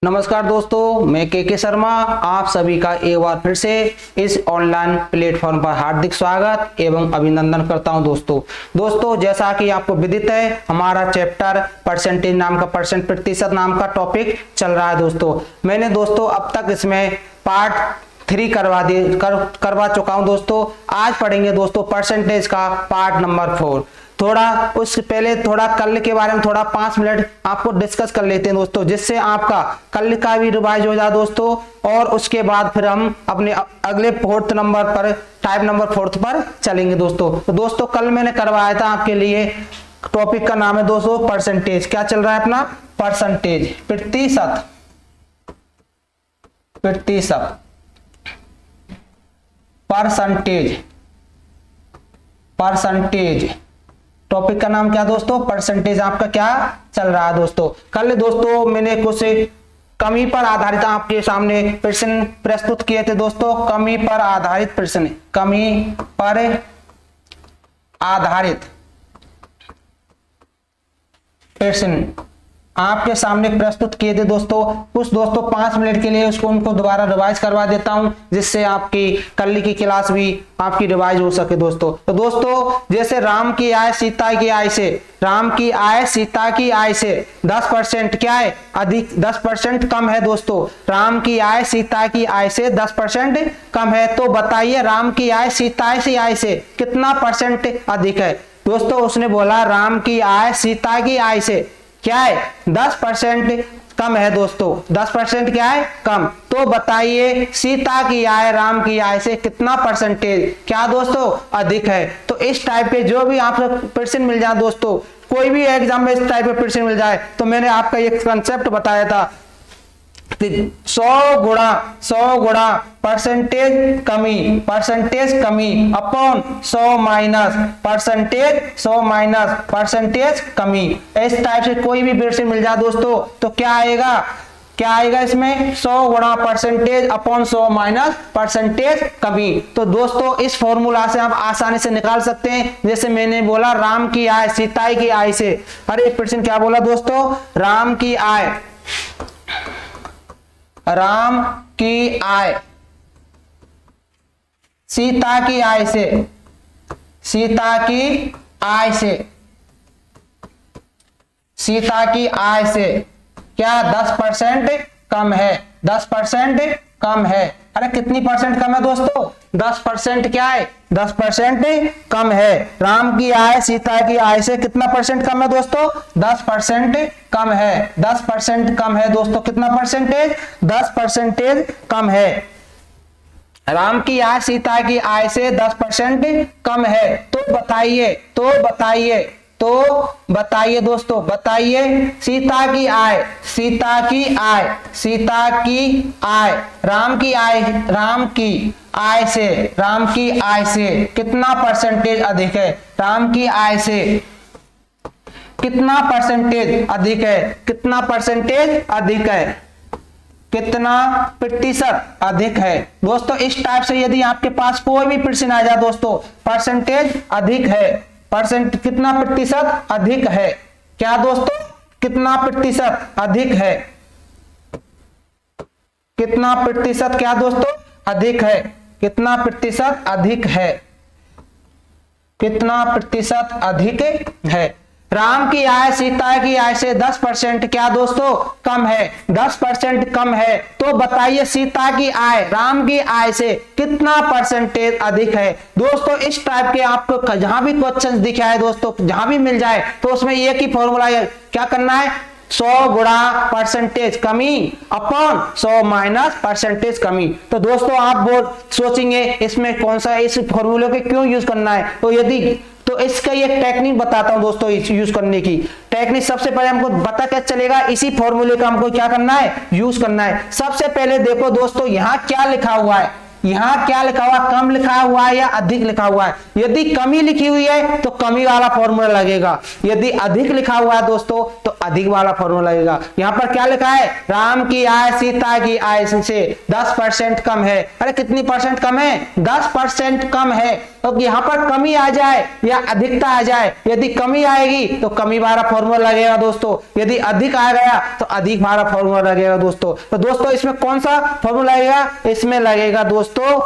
नमस्कार दोस्तों, मैं के शर्मा आप सभी का एक बार फिर से इस ऑनलाइन प्लेटफॉर्म पर हार्दिक स्वागत एवं अभिनंदन करता हूं। दोस्तों जैसा कि आपको विदित है, हमारा चैप्टर परसेंटेज नाम का प्रतिशत नाम का टॉपिक चल रहा है। मैंने अब तक इसमें पार्ट 3 करवा चुका हूं। आज पढ़ेंगे परसेंटेज का पार्ट नंबर 4। उससे पहले कल के बारे में 5 मिनट आपको डिस्कस कर लेते हैं जिससे आपका कल का भी रिवाइज हो जाए और उसके बाद फिर हम अपने अगले टाइप नंबर 4 पर चलेंगे। कल मैंने करवाया था आपके लिए, टॉपिक का नाम है परसेंटेज। क्या चल रहा है अपना? परसेंटेज, परसेंटेज टॉपिक का नाम क्या परसेंटेज आपका क्या चल रहा है कल मैंने कुछ कमी पर आधारित आपके सामने प्रश्न प्रस्तुत किए थे कमी पर आधारित प्रश्न आपके सामने प्रस्तुत किए थे कुछ 5 मिनट के लिए उनको दोबारा रिवाइज करवा देता हूं जिससे आपकी कल की क्लास भी आपकी रिवाइज हो सके। जैसे राम की आय सीता की आय से, राम की आय सीता की आय से 10% क्या है? अधिक 10% कम है। राम की आय सीता की आय से 10% कम है, तो बताइए राम की आय सीता की आय से कितना परसेंट अधिक है? उसने बोला राम की आय सीता की आय से क्या है? 10% कम है 10% क्या है? कम। तो बताइए सीता की आय राम की आय से कितना परसेंटेज क्या अधिक है? तो इस टाइप के जो भी आपको प्रश्न मिल जाए कोई भी एग्जाम में इस टाइप के प्रश्न मिल जाए तो मैंने आपका एक कंसेप्ट बताया था 100 गुणा परसेंटेज कमी अपॉन 100 माइनस परसेंटेज कमी। इस टाइप से कोई भी प्रश्न मिल जाए तो क्या आएगा इसमें? 100 गुणा परसेंटेज अपॉन 100 माइनस परसेंटेज कमी। तो इस फॉर्मूला से आप आसानी से निकाल सकते हैं। जैसे मैंने बोला राम की आय सीता की आय से, अरे प्रश्न क्या बोला राम की आय सीता की आय से क्या 10% कम है? 10% कम है। अरे कितनी परसेंट कम है 10% क्या है? 10% कम है। राम की आय सीता की आय से कितना परसेंट कम है 10% कम है। 10% कम है कितना परसेंटेज? 10% कम है। राम की आय सीता की आय से 10% कम है। तो बताइए सीता की आय राम की आय से कितना परसेंटेज अधिक है? राम की आय से कितना परसेंटेज अधिक है? कितना परसेंटेज अधिक है? कितना प्रतिशत अधिक है? इस टाइप से यदि आपके पास कोई भी प्रश्न आ जाए परसेंटेज अधिक है, कितना प्रतिशत अधिक है? क्या कितना प्रतिशत अधिक है? कितना प्रतिशत क्या अधिक है? कितना प्रतिशत अधिक है? कितना प्रतिशत अधिक है? राम की आय सीता की आय से 10% क्या कम है? 10% कम है। तो बताइए सीता की आय राम की आय से कितना परसेंटेज अधिक है? इस टाइप के आपको जहां भी क्वेश्चन दिखा है जहां भी मिल जाए तो उसमें एक ही फॉर्मूला है, क्या करना है? 100 गुणा परसेंटेज कमी अपॉन 100 माइनस परसेंटेज कमी। तो आप सोचेंगे इसमें कौन सा इस फॉर्मूले को क्यों यूज करना है? तो इसका एक टेक्निक बताता हूं यूज करने की टेक्निक। सबसे पहले हमको पता क्या चलेगा? इसी फॉर्मूले का हमको क्या करना है? यूज करना है। सबसे पहले देखो यहाँ क्या लिखा हुआ है? यहाँ क्या लिखा हुआ, कम लिखा हुआ है या अधिक लिखा हुआ है। यदि कमी लिखी हुई है तो कमी वाला फॉर्मूला लगेगा, यदि अधिक लिखा हुआ है दोस्तों तो अधिक वाला फॉर्मूला लगेगा। यहाँ पर क्या लिखा है, राम की आय सीता की आय से 10% कम है। अरे कितनी परसेंट कम है, 10% कम है। तो यहाँ पर कमी आ जाए या अधिकता आ जाए, यदि कमी आएगी तो कमी वाला फॉर्मूला लगेगा दोस्तों, यदि अधिक आ गया तो अधिक वाला फॉर्मूला लगेगा दोस्तों। तो दोस्तों इसमें कौन सा फॉर्मूला लगेगा, इसमें लगेगा दोस्तों,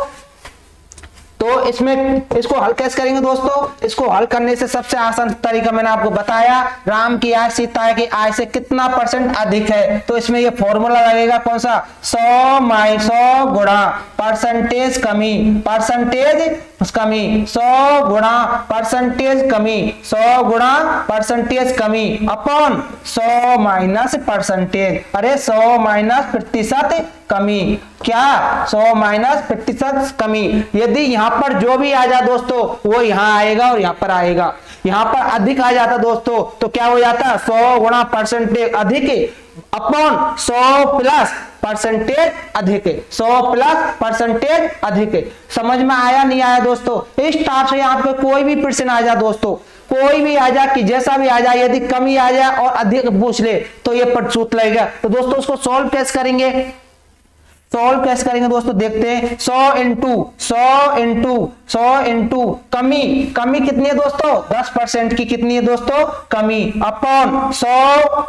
तो इसमें इसको हल कैसे करेंगे दोस्तों, इसको हल करने से सबसे आसान तरीका मैंने आपको बताया, राम की आय सीता की आय से कितना परसेंट अधिक है। तो इसमें ये फॉर्मूला लगेगा कौन सा, 100 गुणा परसेंटेज कमी, परसेंटेज कमी 100 गुणा परसेंटेज कमी, 100 गुणा परसेंटेज कमी अपॉन 100 माइनस परसेंटेज। अरे 100 माइनस प्रतिशत कमी, क्या 100 माइनस प्रतिशत कमी। यदि यहाँ पर जो भी आ जाए दोस्तों वो यहाँ आएगा और यहाँ पर आएगा। यहाँ पर अधिक आ जाता दोस्तों तो क्या हो जाता, 100 गुणा परसेंटेज अधिक अपॉन 100 प्लस परसेंटेज अधिक, 100 प्लस परसेंटेज अधिक। समझ में आया नहीं आया दोस्तों। इस टाइप से यहाँ पे कोई भी प्रश्न आ जाए दोस्तों, कोई भी आ जाए कि जैसा भी आ जाए, यदि कमी आ जाए और अधिक पूछ ले तो ये पटसूत लगेगा। तो दोस्तों उसको सॉल्व कैसे करेंगे, सॉल्व कैसे करेंगे दोस्तों, देखते हैं। 100 इंटू कमी, कमी कितनी है दोस्तों, 10% की कितनी है दोस्तों कमी, अपॉन 100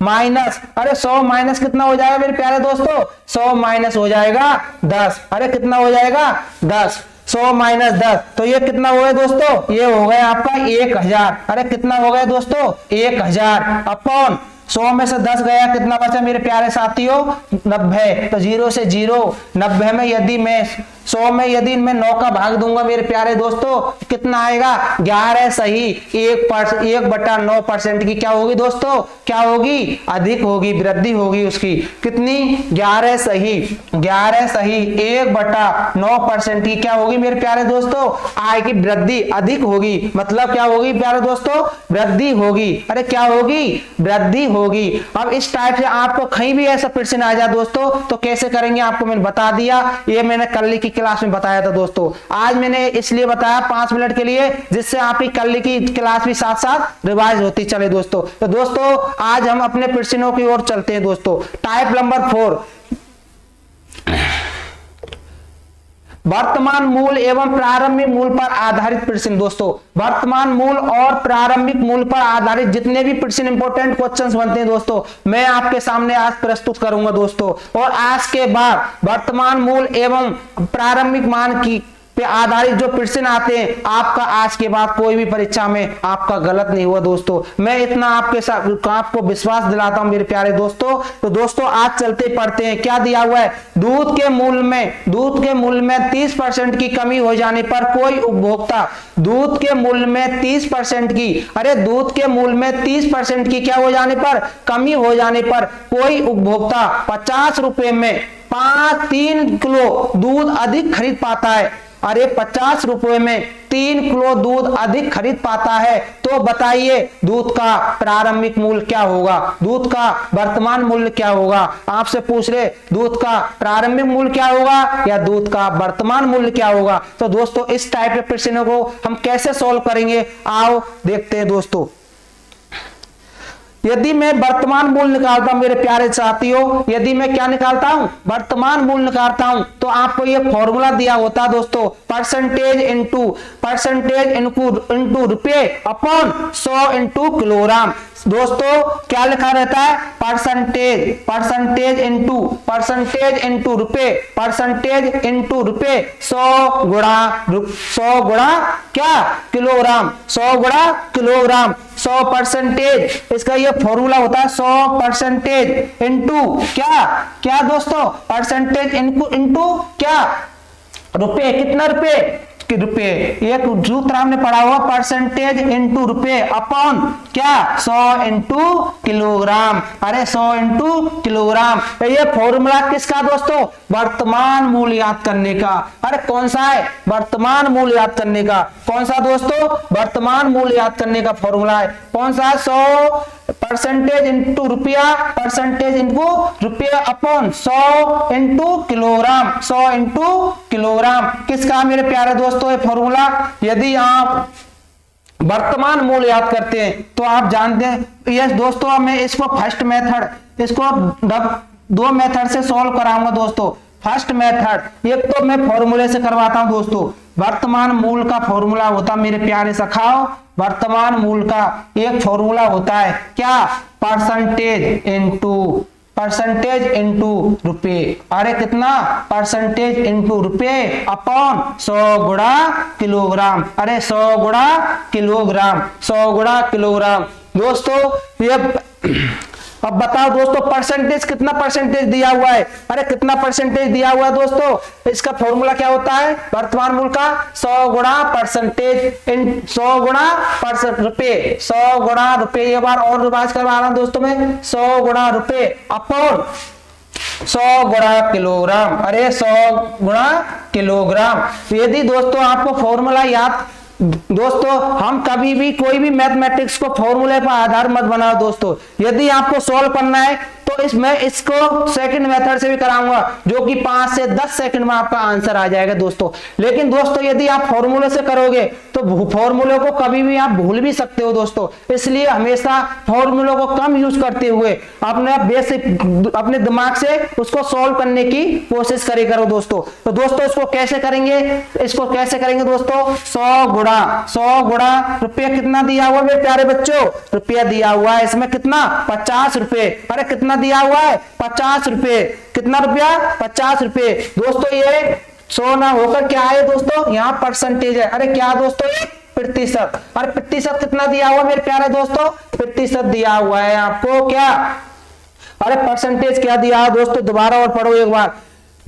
माइनस, अरे 100 माइनस कितना हो जाएगा मेरे प्यारे दोस्तों, 100 माइनस हो जाएगा 10। अरे कितना हो जाएगा 10, 100 माइनस 10 तो ये कितना हो गया दोस्तों, ये हो गया आपका 1000। अरे कितना हो गया दोस्तों 1000 अपॉन 100 में से 10 गया, कितना बचा मेरे प्यारे साथियों 90। तो 0 से 0, 90 में यदि मैं 100 में यदि मैं 9 का भाग दूंगा मेरे प्यारे दोस्तों कितना आएगा 11 सही, 1/9% की क्या होगी दोस्तों, क्या होगी अधिक होगी, वृद्धि होगी उसकी कितनी 11 सही, 1/9% की क्या होगी मेरे प्यारे दोस्तों आय की वृद्धि अधिक होगी। मतलब क्या होगी प्यारे दोस्तों, वृद्धि होगी। अरे क्या होगी, वृद्धि होगी। अब इस टाइप से आपको कहीं भी ऐसा प्रश्न आ जाए दोस्तों तो कैसे करेंगे आपको मैंने बता दिया, ये मैंने कल की क्लास में बताया था दोस्तों। आज मैंने इसलिए बताया 5 मिनट के लिए जिससे आपकी कल की क्लास भी साथ साथ रिवाइज होती चले दोस्तों। तो दोस्तों आज हम अपने प्रश्नों की ओर चलते हैं दोस्तों। टाइप नंबर 4, वर्तमान मूल एवं प्रारंभिक मूल पर आधारित प्रश्न। दोस्तों वर्तमान मूल और प्रारंभिक मूल पर आधारित जितने भी प्रश्न इंपॉर्टेंट क्वेश्चंस बनते हैं दोस्तों मैं आपके सामने आज प्रस्तुत करूंगा दोस्तों। और आज के बाद वर्तमान मूल एवं प्रारंभिक मान की पे आधारित जो प्रश्न आते हैं आपका आज के बाद कोई भी परीक्षा में आपका गलत नहीं हुआ दोस्तों। मैं इतना आपके साथ आपको विश्वास दिलाता हूं मेरे प्यारे दोस्तों। तो दोस्तों आज चलते पढ़ते हैं क्या दिया हुआ है, दूध के मूल्य में 30% की कमी हो जाने पर कोई उपभोक्ता दूध के मूल्य में 30% की, अरे दूध के मूल्य में 30% की क्या हो जाने पर कमी हो जाने पर कोई उपभोक्ता 50 रुपए में 3 किलो दूध अधिक खरीद पाता है। अरे 50 रुपए में 3 किलो दूध अधिक खरीद पाता है। तो बताइए दूध का प्रारंभिक मूल्य क्या होगा, दूध का वर्तमान मूल्य क्या होगा। आपसे पूछ रहे दूध का प्रारंभिक मूल्य क्या होगा या दूध का वर्तमान मूल्य क्या होगा। तो दोस्तों इस टाइप के प्रश्नों को हम कैसे सॉल्व करेंगे आओ देखते हैं दोस्तों। यदि मैं वर्तमान मूल्य निकालता हूं मेरे प्यारे साथियों, यदि मैं क्या निकालता हूं वर्तमान मूल्य निकालता हूं तो आपको ये फॉर्मूला दिया होता है दोस्तों, परसेंटेज इनटू रुपए अपॉन 100 इंटू किलोग्राम। दोस्तों क्या लिखा रहता है, परसेंटेज इनटू रुपए 100 गुणा क्या किलोग्राम, 100 गुणा किलोग्राम, 100% इसका ये फॉर्मूला होता है 100% इंटू क्या दोस्तों, परसेंटेज इनटू क्या रुपए, कितना रुपए कि रुपए, एक सूत्र हमने पढ़ा हुआ परसेंटेज इनटू रुपए अपॉन क्या 100 इंटू किलोग्राम। अरे 100 इंटू किलोग्राम ये फॉर्मूला किसका दोस्तों, वर्तमान मूल्य याद करने का। अरे कौन सा है, वर्तमान मूल्य याद करने का। कौन सा दोस्तों, वर्तमान मूल्य याद करने का फॉर्मूला है। कौन सा, 100 परसेंटेज इंटू रुपया, परसेंटेज इंटू रुपया upon 100 into kilogram, 100 into kilogram. किसका मेरे प्यारे दोस्तों ये फॉर्मूला? यदि आप वर्तमान मूल्य याद करते हैं तो आप जानते हैं। यस दोस्तों, अब मैं इसको फर्स्ट मेथड, इसको दो मेथड से सॉल्व कराऊंगा दोस्तों। फर्स्ट मेथड एक तो मैं फॉर्मूले से करवाता हूं दोस्तों। वर्तमान मूल्य का फॉर्मूला होता मेरे प्यारे सखाओ, वर्तमान मूल्य का एक फॉर्मूला होता है क्या? परसेंटेज इंटू रुपए। अरे कितना? परसेंटेज इंटू रुपए अपॉन 100 गुणा किलोग्राम। अरे 100 गुणा किलोग्राम, 100 गुणा किलोग्राम। दोस्तों ये अब बताओ दोस्तों परसेंटेज कितना परसेंटेज दिया हुआ है? अरे कितना परसेंटेज दिया हुआ है दोस्तों? इसका फॉर्मूला क्या होता है वर्तमान मूल्य का? 100 गुणा परसेंटेज इन 100 गुणा रुपए, 100 गुणा रुपए। ये बार और रिवाइज करवा रहा हूं दोस्तों मैं, 100 गुणा रुपए अपॉन 100 गुणा किलोग्राम। अरे 100 गुणा किलोग्राम। यदि दोस्तों आपको फॉर्मूला याद, दोस्तों हम कभी भी कोई भी मैथमेटिक्स को फॉर्मूले पर आधार मत बनाओ दोस्तों। यदि आपको सॉल्व करना है तो मैं इसको सेकंड मेथड से भी कराऊंगा, जो कि 5 से 10 सेकंड में आपका आंसर आ जाएगा दोस्तों। लेकिन दोस्तों यदि आप फॉर्मूले से करोगे तो फॉर्मूले को कभी भी आप भूल भी सकते हो दोस्तों। इसलिए हमेशा फॉर्मूलों को कम यूज करते हुए अपने बेसिक अपने दिमाग से उसको सॉल्व करने की कोशिश करो दोस्तों। तो दोस्तों इसको कैसे करेंगे? इसको कैसे करेंगे दोस्तों? 100 गुणा रुपया कितना दिया हुआ मेरे प्यारे बच्चों? रुपया दिया हुआ है इसमें कितना? 50 रुपए। अरे कितना दिया हुआ है? 50 रुपए। कितना रुपया? 50 रुपए। दोस्तों ये 100 ना होकर क्या है दोस्तों? यहाँ परसेंटेज है। अरे क्या दोस्तों? प्रतिशत। अरे प्रतिशत कितना दिया हुआ मेरे प्यारे दोस्तों? प्रतिशत दिया हुआ है आपको क्या? अरे परसेंटेज क्या दिया है दोस्तों? दोबारा और पढ़ो एक बार।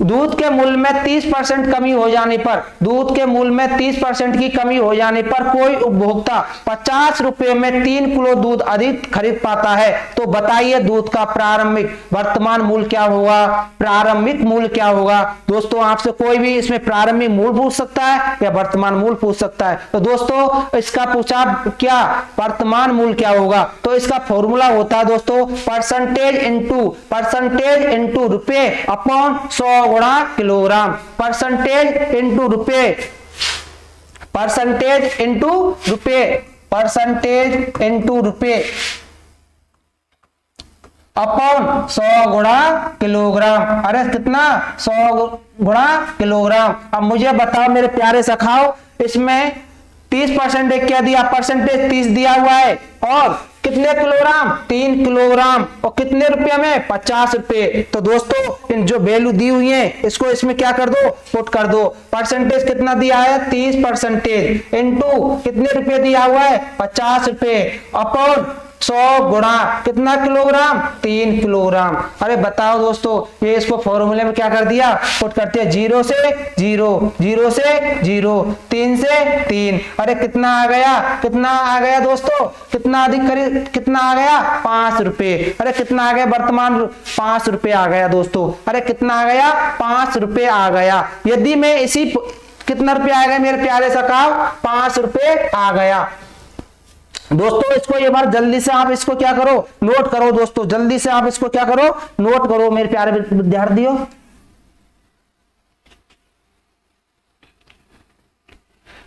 दूध के मूल्य में 30% कमी हो जाने पर, दूध के मूल्य में 30% की कमी हो जाने पर कोई उपभोक्ता 50 रुपए में 3 किलो दूध अधिक खरीद पाता है। तो बताइए दूध का प्रारंभिक वर्तमान मूल्य क्या होगा? प्रारंभिक मूल्य क्या होगा? दोस्तों आपसे कोई भी इसमें प्रारंभिक मूल्य पूछ सकता है या वर्तमान मूल्य पूछ सकता है। तो दोस्तों इसका पूछा क्या? वर्तमान मूल्य क्या होगा? तो इसका फॉर्मूला होता है दोस्तों परसेंटेज इंटू रुपए अपॉन 100 गुणा किलोग्राम। परसेंटेज इंटू रुपए, परसेंटेज इंटू रुपए, परसेंटेज इंटू रुपए अपॉन 100 गुणा किलोग्राम। अरे कितना? 100 गुणा किलोग्राम। अब मुझे बताओ मेरे प्यारे सखाओ, इसमें 30% क्या दिया? परसेंटेज 30 दिया हुआ है और कितने किलोग्राम? 3 किलोग्राम। और कितने रुपए में? 50 रुपए। तो दोस्तों इन जो वैल्यू दी हुई है इसको इसमें क्या कर दो? पुट कर दो। परसेंटेज कितना दिया है? 30% इंटू कितने रुपए दिया हुआ है? 50 रुपए अपॉन 100 गुणा कितना किलोग्राम? 3 किलोग्राम। अरे बताओ दोस्तों ये इसको फॉर्मूले में क्या कर दिया? पुट करते हैं 0 से 0, 0 से 0, 3 से 3। अरे कितना आ गया? कितना आ गया दोस्तों? कितना अधिक खरीद कितना आ गया? 5 रुपए। अरे कितना आ गया वर्तमान? 5 रुपए आ गया दोस्तों। अरे कितना आ गया? 5 रुपए आ गया। यदि मैं इसी कितना रुपया आ गया मेरे प्यारे सखाओ? 5 रुपए आ गया दोस्तों। इसको ये बार जल्दी से आप इसको क्या करो? नोट करो दोस्तों। जल्दी से आप इसको क्या करो? नोट करो मेरे प्यारे विद्यार्थियों।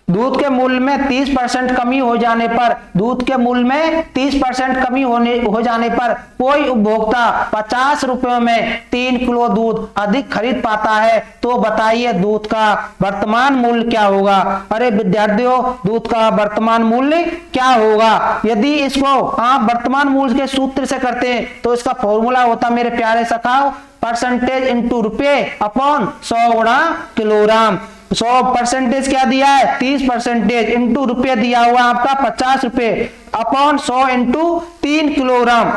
दूध के मूल्य में 30% कमी हो जाने पर, दूध के मूल्य में 30% कमी हो जाने पर कोई उपभोक्ता 50 रुपयों में 3 किलो दूध अधिक खरीद पाता है। तो बताइए दूध का वर्तमान मूल्य क्या होगा? अरे विद्यार्थियों दूध का वर्तमान मूल्य क्या होगा? यदि इसको आप वर्तमान मूल्य के सूत्र से करते हैं तो इसका फॉर्मूला होता मेरे प्यारे सखाओ परसेंटेज इंटू रुपए अपॉन 100 गुणा किलोग्राम। 100% क्या दिया है? 30% इंटू रुपये दिया हुआ आपका 50 रुपए upon 100 into 3 kilogram,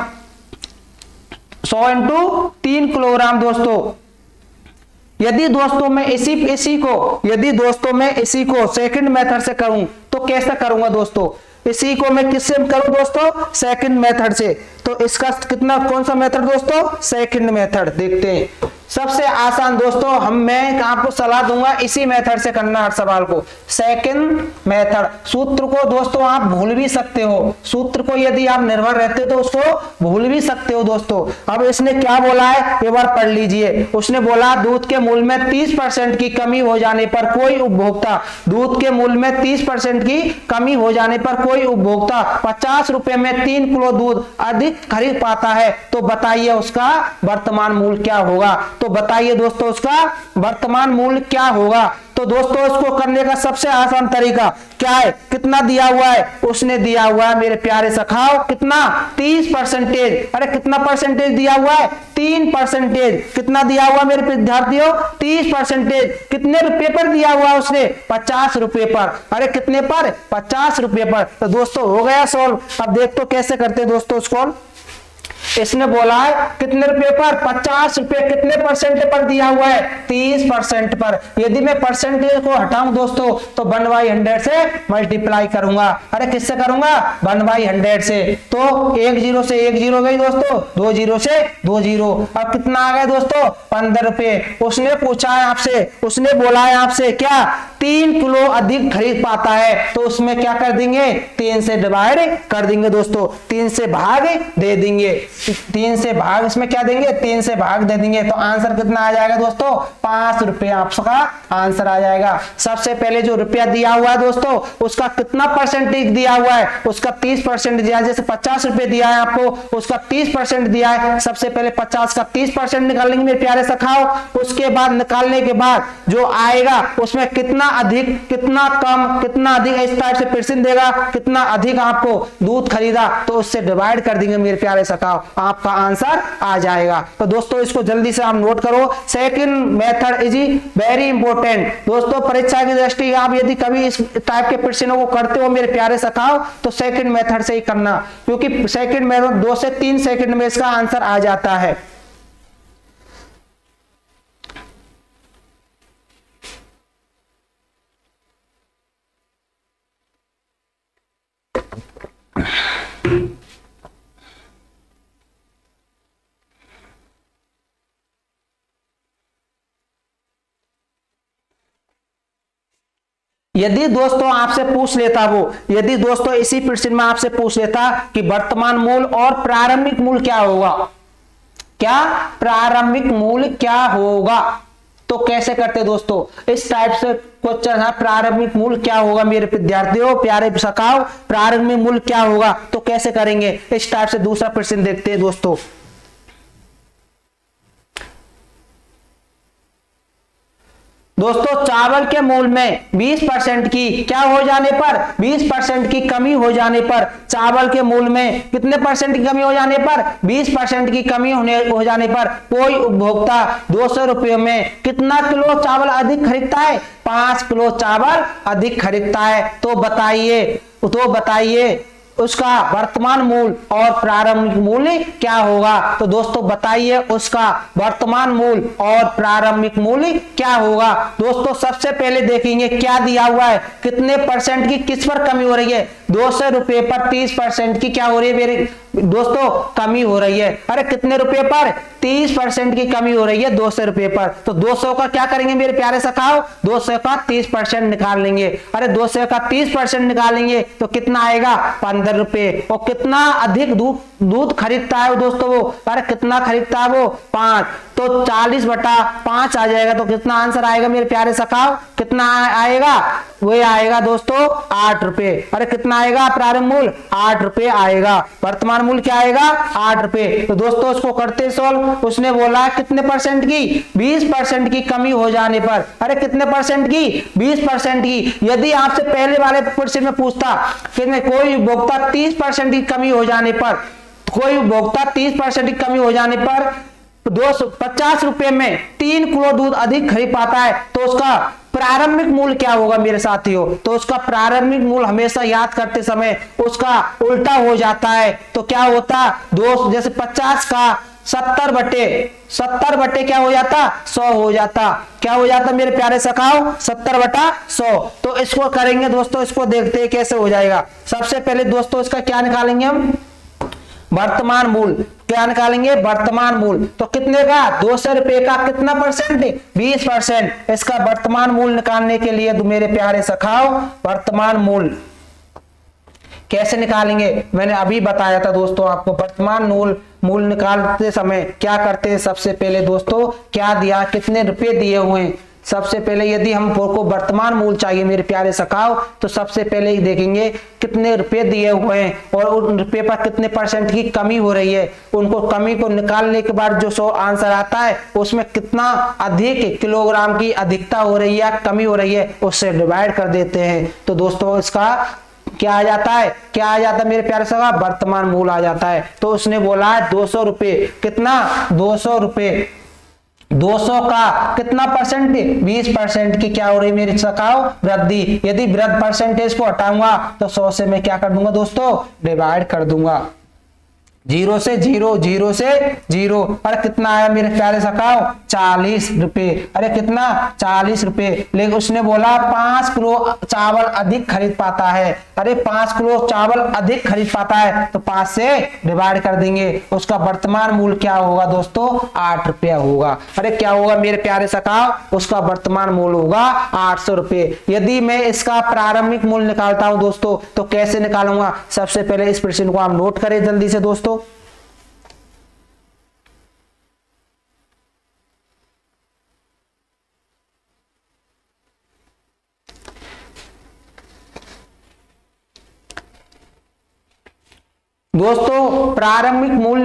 100 into 3 kilogram दोस्तों। यदि दोस्तों मैं इसी को सेकंड मेथड से करूं तो कैसे करूंगा दोस्तों? इसी को मैं किससे करूं दोस्तों? सेकंड मेथड से। तो इसका कितना कौन सा मेथड दोस्तों? Second method. देखते हैं सबसे आसान दोस्तों मैं आपको सलाह दूंगा इसी मेथड से करना हर सवाल को। सेकंड मेथड, सूत्र को दोस्तों आप भूल भी सकते हो, सूत्र को यदि आप निर्भर रहते हो तो उसको भूल भी सकते हो दोस्तों। अब इसने क्या बोला है एक बार पढ़ लीजिए। उसने बोला दूध के मूल्य में 30% की कमी हो जाने पर कोई उपभोक्ता, दूध के मूल्य में 30% की कमी हो जाने पर कोई उपभोक्ता 50 रुपए में 3 किलो दूध अधिक खरीद पाता है, तो बताइए उसका वर्तमान मूल्य क्या होगा। तो बताइए दोस्तों उसका वर्तमान मूल्य क्या होगा। तो दोस्तों इसको करने का सबसे आसान तरीका क्या है, कितना दिया हुआ है, उसने दिया हुआ है मेरे प्यारे सखाओ कितना 30%। अरे कितना परसेंटेज दिया हुआ है 3%। कितना दिया हुआ मेरे विद्यार्थियों 30%। कितने रुपए पर दिया हुआ उसने 50 रुपए पर। अरे कितने पर 50 रुपए पर। तो दोस्तों हो गया सॉल्व। अब देख तो कैसे करते हैं दोस्तों इसको। इसने बोला है कितने रुपए पर 50 रुपए, कितने परसेंट पर दिया हुआ है 30% पर। यदि मैं परसेंटेज को हटाऊं दोस्तों तो 1/100 से मल्टीप्लाई करूंगा। अरे किससे करूंगा 1/100 से। तो 1 0 से 1 0 गई दोस्तों, 2 0 से 2 0। अब कितना आ गया दोस्तों 15 रुपए। उसने पूछा है आपसे, उसने बोला है आपसे क्या 3 किलो अधिक खरीद पाता है, तो उसमें क्या कर देंगे 3 से डिवाइड कर देंगे दोस्तों, 3 से भाग दे देंगे। 3 से भाग इसमें क्या देंगे 3 से भाग दे देंगे। तो आंसर कितना आ जाएगा दोस्तों 5 रुपए आपका आंसर आ जाएगा। सबसे पहले जो रुपया दिया हुआ है दोस्तों उसका कितना परसेंटेज दिया हुआ है, उसका 30% दिया है। जैसे 50 रुपए दिया है आपको, उसका 30% दिया है। सबसे पहले 50 का 30% निकालेंगे मेरे प्यारे सखाओ। उसके बाद निकालने के बाद जो आएगा उसमें कितना अधिक कितना कम कितना अधिक इस टाइप से प्रश्न देगा, कितना अधिक आपको दूध खरीदा तो उससे डिवाइड कर देंगे मेरे प्यारे सखाओ, आपका आंसर आ जाएगा। तो दोस्तों इसको जल्दी से आप नोट करो। Second method is very important दोस्तों। परीक्षा की दृष्टि आप यदि कभी इस टाइप के प्रश्नों को करते हो मेरे प्यारे सखाओ तो सेकंड मेथड से ही करना, क्योंकि सेकंड मेथड 2 से 3 सेकंड में इसका आंसर आ जाता है। यदि दोस्तों आपसे पूछ लेता यदि दोस्तों इसी प्रश्न में आपसे पूछ लेता कि वर्तमान मूल्य और प्रारंभिक मूल्य क्या होगा, क्या प्रारंभिक मूल्य क्या होगा, तो कैसे करते दोस्तों इस टाइप से क्वेश्चन है प्रारंभिक मूल्य क्या होगा मेरे विद्यार्थियों प्यारे सखाओ, प्रारंभिक मूल्य क्या होगा तो कैसे करेंगे। इस टाइप से दूसरा प्रश्न देखते हैं दोस्तों। दोस्तों चावल के मूल्य में 20% की क्या हो जाने पर 20% की कमी हो जाने पर, चावल के मूल्य में कितने परसेंट की कमी हो जाने पर 20% की कमी हो जाने पर कोई उपभोक्ता 200 रुपये में कितना किलो चावल अधिक खरीदता है 5 किलो चावल अधिक खरीदता है। तो बताइए उसका वर्तमान मूल्य और प्रारंभिक मूल्य क्या होगा। तो दोस्तों बताइए उसका वर्तमान मूल्य और प्रारंभिक मूल्य क्या होगा। दोस्तों सबसे पहले देखेंगे क्या दिया हुआ है, कितने परसेंट की किस पर कमी हो रही है 200 रुपए पर 30% की क्या हो रही है मेरे दोस्तों कमी हो रही है। अरे कितने रुपए पर 30% की कमी हो रही है 200 रुपए पर। तो 200 का क्या करेंगे मेरे प्यारे सखाओ 200 का 30% निकाल लेंगे। अरे 200 का 30% निकालेंगे तो कितना आएगा 15 रुपए। और कितना अधिक दूध खरीदता है दोस्तों वो, अरे कितना खरीदता है वो 5, तो 40/5 आ जाएगा। तो कितना आंसर आएगा मेरे प्यारे सखाओ, कितना आएगा वो आएगा दोस्तों 8 रुपए। अरे कितना आएगा प्रारंभ मूल्य 8 रुपए आएगा, वर्तमान मूल्य क्या आएगा 8 रुपए। तो दोस्तों इसको करते सॉल्व। उसने बोला कितने परसेंट की 20% की कमी हो जाने पर। अरे कितने परसेंट की 20% की। यदि आपसे पहले वाले प्रश्न में पूछता कि कोई उपभोक्ता 30% की कमी हो जाने पर, कोई उपभोक्ता 30% की कमी हो जाने पर 250 रुपए में 3 किलो दूध अधिक खरीद पाता है, तो उसका प्रारंभिक मूल्य क्या होगा मेरे साथियों। तो उसका प्रारंभिक मूल्य हमेशा याद करते समय उसका उल्टा हो जाता है। तो क्या होता दोस्त, जैसे 50 का 70 बटे क्या हो जाता 100 हो जाता। क्या हो जाता मेरे प्यारे सखाओ 70/100। तो इसको करेंगे दोस्तों, इसको देखते हैं कैसे हो जाएगा। सबसे पहले दोस्तों इसका क्या निकालेंगे हम वर्तमान मूल्य क्या निकालेंगे, वर्तमान मूल्य। तो कितने का, 200 रुपए का कितना परसेंट, 20%। इसका वर्तमान मूल्य निकालने के लिए मेरे प्यारे सखाओ वर्तमान मूल्य कैसे निकालेंगे, मैंने अभी बताया था दोस्तों आपको। वर्तमान मूल्य निकालते समय क्या करते हैं, सबसे पहले दोस्तों क्या दिया, कितने रुपए दिए हुए हैं। सबसे पहले यदि हमको वर्तमान मूल्य चाहिए मेरे प्यारे सखाओ, तो सबसे पहले ही देखेंगे कितने रुपए दिए हुए हैं और उन रुपए पर कितने परसेंट की कमी हो रही है। उनको कमी को निकालने के बाद जो आंसर आता है उसमें कितना अधिक किलोग्राम की अधिकता हो रही है, कमी हो रही है, उससे डिवाइड कर देते हैं। तो दोस्तों इसका क्या आ जाता है, क्या आ जाता है मेरे प्यारे सखा, वर्तमान मूल्य आ जाता है। तो उसने बोला है 200 रुपए, कितना, 200 रुपए, 200 का कितना परसेंट, 20% की क्या हो रही मेरी सखाओ, वृद्धि। यदि वृद्धि परसेंटेज को हटाऊंगा तो 100 से मैं क्या कर दूंगा दोस्तों, डिवाइड कर दूंगा। 0 से 0, 0 से 0। अरे कितना आया मेरे प्यारे सखाओ, 40 रुपए। अरे कितना, 40 रुपए। लेकिन उसने बोला 5 किलो चावल अधिक खरीद पाता है। अरे 5 किलो चावल अधिक खरीद पाता है, तो 5 से डिवाइड कर देंगे। उसका वर्तमान मूल्य क्या होगा दोस्तों, 8 रुपया होगा। अरे क्या होगा मेरे प्यारे सखाओ, उसका वर्तमान मूल्य होगा 800 रुपए। यदि मैं इसका प्रारंभिक मूल्य निकालता हूं दोस्तों, तो कैसे निकालूंगा, सबसे पहले इस प्रश्न को आप नोट करें जल्दी से दोस्तों। दोस्तों प्रारंभिक मूल्य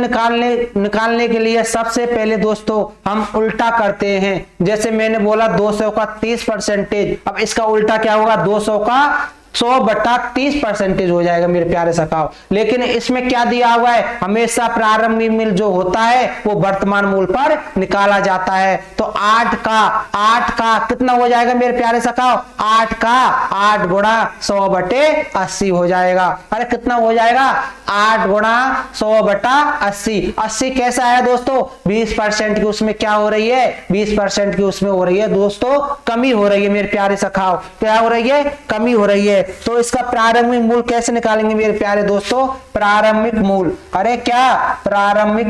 निकालने के लिए सबसे पहले दोस्तों हम उल्टा करते हैं। जैसे मैंने बोला 200 का 30%, अब इसका उल्टा क्या होगा, 200 का 100/30% हो जाएगा मेरे प्यारे सखाओ। लेकिन इसमें क्या दिया हुआ है, हमेशा प्रारंभिक मूल्य जो होता है वो वर्तमान मूल्य पर निकाला जाता है। तो 8 का कितना हो जाएगा मेरे प्यारे सखाओ, 8 का 8 गुणा 100/80 हो जाएगा। अरे कितना हो जाएगा, 8 गुणा 100/80। 80 कैसा है दोस्तों, 20% की उसमें क्या हो रही है, 20% की उसमें हो रही है दोस्तों कमी हो रही है मेरे प्यारे सखाओ। क्या हो रही है, कमी हो रही है। तो इसका प्रारंभिक मूल्य कैसे निकालेंगे मेरे प्यारे दोस्तों, प्रारंभिक मूल्य। अरे क्या, प्रारंभिक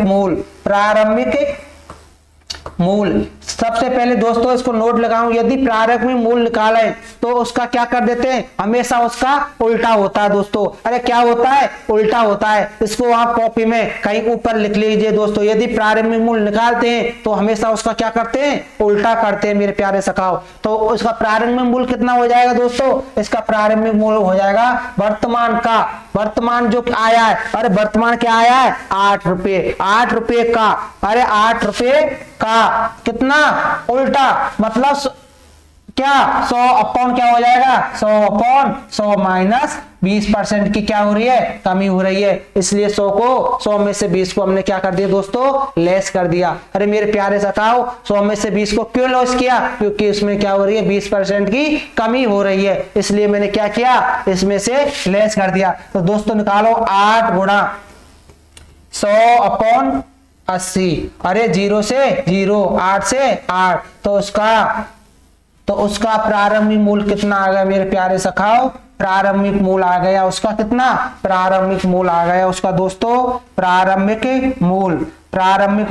मूल्य सबसे पहले दोस्तों इसको नोट लगाऊं। यदि प्रारंभिक मूल्य निकाले तो उसका क्या कर देते हैं, हमेशा उसका उल्टा होता है दोस्तों। अरे क्या होता है, उल्टा होता है। इसको आप कॉपी में कहीं ऊपर लिख लीजिए दोस्तों। यदि प्रारंभिक मूल्य निकालते हैं तो हमेशा उसका क्या करते हैं, उल्टा करते हैं मेरे प्यारे सखाओ। तो उसका प्रारंभिक मूल्य कितना हो जाएगा दोस्तों, इसका प्रारंभिक मूल्य हो जाएगा वर्तमान जो आया है। अरे वर्तमान क्या आया है, 8 रुपए। 8 रुपए का, अरे 8 रुपए का कितना, उल्टा, मतलब क्या, 100 क्या हो जाएगा, 100/100 माइनस 20% की क्या हो रही है, कमी हो रही है। इसलिए 100 में से 20 को हमने क्या कर दिया दोस्तों, लेस कर दिया। अरे मेरे प्यारे सखाओ 100 में से 20 को क्यों लेस किया, क्योंकि इसमें क्या हो रही है, 20% की कमी हो रही है, इसलिए मैंने क्या किया, इसमें से लेस कर दिया। तो दोस्तों निकालो 8 गुणा 100/80। अरे 0 से 0, 8 से 8, तो उसका प्रारंभिक मूल्य कितना आ गया मेरे प्यारे सखाओ, प्रारंभिक मूल्य आ गया उसका कितना, प्रारंभिक मूल्य आ गया उसका दोस्तों, प्रारंभिक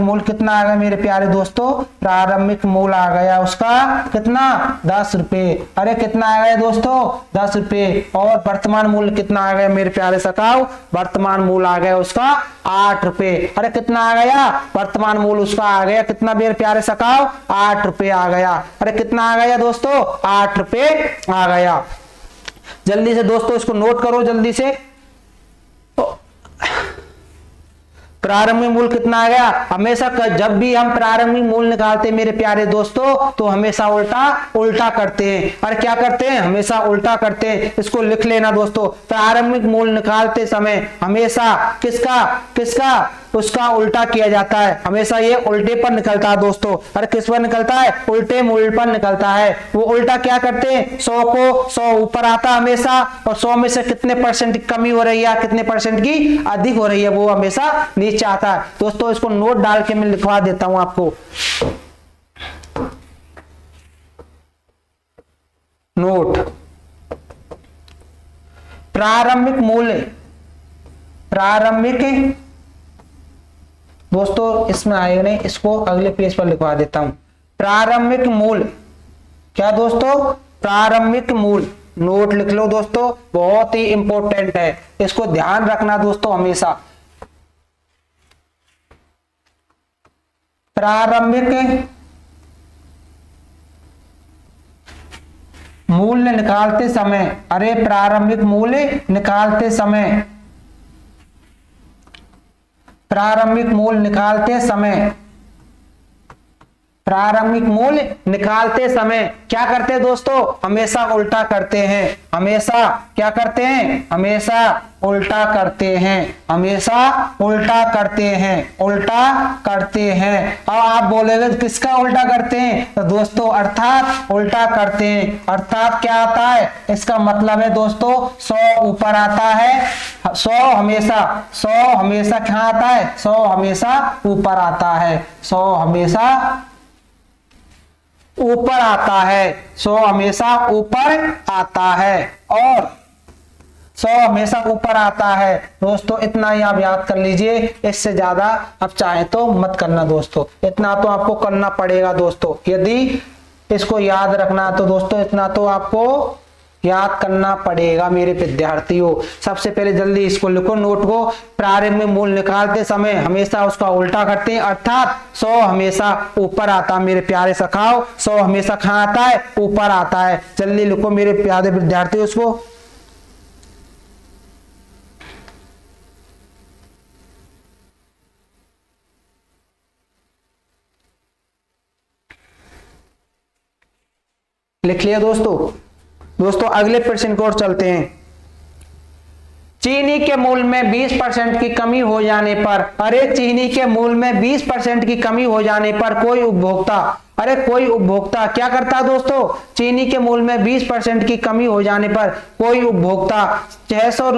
मूल्य कितना आ गया मेरे प्यारे दोस्तों, प्रारंभिक मूल्य आ गया उसका कितना, 10 रुपए। अरे कितना आ गया दोस्तों, 10 रुपए। और वर्तमान मूल्य कितना आ गया मेरे प्यारे सखाओ, वर्तमान मूल्य आ गया उसका 8 रुपए। अरे कितना आ गया, वर्तमान मूल्य उसका आ गया कितना मेरे प्यारे सखाओ, 8 रुपए आ गया। अरे कितना आ गया दोस्तों, 8 रुपए आ गया। जल्दी से दोस्तों इसको नोट करो जल्दी से। प्रारंभिक मूल्य कितना आ गया, हमेशा जब भी हम प्रारंभिक मूल्य निकालते हैं मेरे प्यारे दोस्तों तो हमेशा उल्टा करते हैं। और क्या करते हैं, हमेशा उल्टा करते हैं। इसको लिख लेना दोस्तों, प्रारंभिक मूल्य निकालते समय हमेशा किसका उसका उल्टा किया जाता है। हमेशा ये उल्टे पर निकलता है दोस्तों। अरे किस पर निकलता है, उल्टे मूल्य पर निकलता है। वो उल्टा क्या करते हैं, 100 ऊपर आता हमेशा, और 100 में से कितने परसेंट की कमी हो रही है, कितने परसेंट की अधिक हो रही है, वो हमेशा नीचे आता है दोस्तों। इसको नोट डाल के मैं लिखवा देता हूं आपको। नोट, प्रारंभिक दोस्तों इसमें आएगा नहीं, इसको अगले पेज पर लिखवा देता हूं। प्रारंभिक मूल, क्या दोस्तों, प्रारंभिक मूल, नोट लिख लो दोस्तों, बहुत ही इंपॉर्टेंट है, इसको ध्यान रखना दोस्तों हमेशा। प्रारंभिक मूल्य निकालते समय, अरे प्रारंभिक मूल्य निकालते समय, प्रारंभिक मूल्य निकालते समय, प्रारंभिक मूल्य निकालते समय क्या करते हैं दोस्तों, हमेशा उल्टा करते हैं, हमेशा क्या करते हैं, हमेशा उल्टा करते हैं, हमेशा उल्टा करते हैं, उल्टा करते हैं। अब आप बोलेंगे किसका उल्टा करते हैं, तो दोस्तों अर्थात उल्टा करते हैं, अर्थात क्या आता है, इसका मतलब है दोस्तों 100 ऊपर आता है, 100 हमेशा, 100 हमेशा क्या आता है, 100 हमेशा ऊपर आता है, 100 हमेशा ऊपर आता है, 100 हमेशा ऊपर आता है, और 100 हमेशा ऊपर आता है। दोस्तों इतना ही आप याद कर लीजिए, इससे ज्यादा आप चाहे तो मत करना दोस्तों, इतना तो आपको करना पड़ेगा दोस्तों, यदि इसको याद रखना है तो दोस्तों इतना तो आपको याद करना पड़ेगा मेरे विद्यार्थियों। सबसे पहले जल्दी इसको लिखो नोट को, प्रारंभिक मूल्य निकालते समय हमेशा उसका उल्टा करते हैं, अर्थात 100 हमेशा ऊपर आता है मेरे प्यारे सखाओ, 100 हमेशा कहाँ आता है, ऊपर आता है। जल्दी लिखो मेरे प्यारे विद्यार्थियों उसको। लिख लिया दोस्तों। दोस्तों अगले प्रश्न की ओर चलते हैं। चीनी के मूल्य में 20% की कमी हो जाने पर, अरे चीनी के मूल्य में 20% की कमी हो जाने पर कोई उपभोक्ता, अरे कोई उपभोक्ता क्या करता है दोस्तों, चीनी के मूल्य में 20% की कमी हो जाने पर कोई उपभोक्ता 600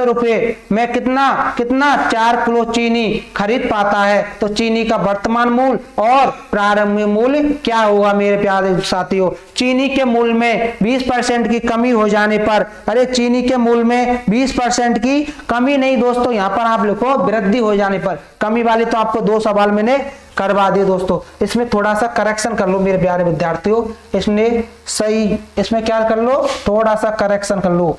रुपए में कितना 4 किलो चीनी खरीद पाता है, तो चीनी का वर्तमान मूल्य और प्रारंभिक मूल्य क्या होगा मेरे प्यारे साथियों। चीनी के मूल्य में 20% की कमी हो जाने पर, अरे चीनी के मूल्य में 20% की कमी नहीं दोस्तों, यहां पर आप लिखो वृद्धि हो जाने पर, कमी वाली तो आपको 2 सवाल मैंने करवा दिए दोस्तों। इसमें थोड़ा सा करेक्शन कर लो मेरे प्यारे विद्यार्थियों, इसमें सही, इसमें क्या कर लो, थोड़ा सा करेक्शन कर लो,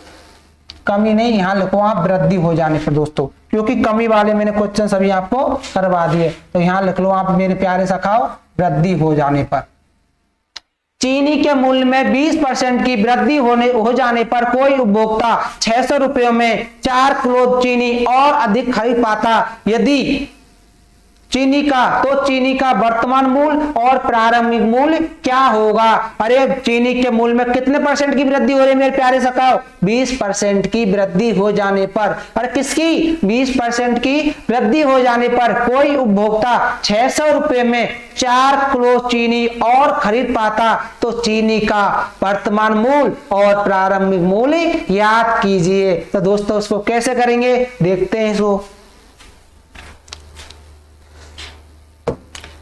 कमी नहीं यहां लिखो आप वृद्धि हो जाने पर दोस्तों, क्योंकि कमी वाले मैंने क्वेश्चन सभी आपको करवा दिए, तो यहां लिख लो आप मेरे प्यारे सखाओ वृद्धि हो जाने पर। चीनी के मूल्य में 20% की वृद्धि हो जाने पर कोई उपभोक्ता 600 रुपयों में 4 किलो चीनी और अधिक खरीद पाता, यदि चीनी का वर्तमान मूल्य और प्रारंभिक मूल्य क्या होगा। अरे चीनी के मूल्य में कितने परसेंट की वृद्धि हो रही है मेरे प्यारे सखाओ, 20% की वृद्धि हो जाने पर, अरे किसकी 20% की वृद्धि हो जाने पर कोई उपभोक्ता 600 रुपए में 4 किलो चीनी और खरीद पाता, तो चीनी का वर्तमान मूल्य और प्रारंभिक मूल्य याद कीजिए। तो दोस्तों उसको कैसे करेंगे देखते हैं इसको।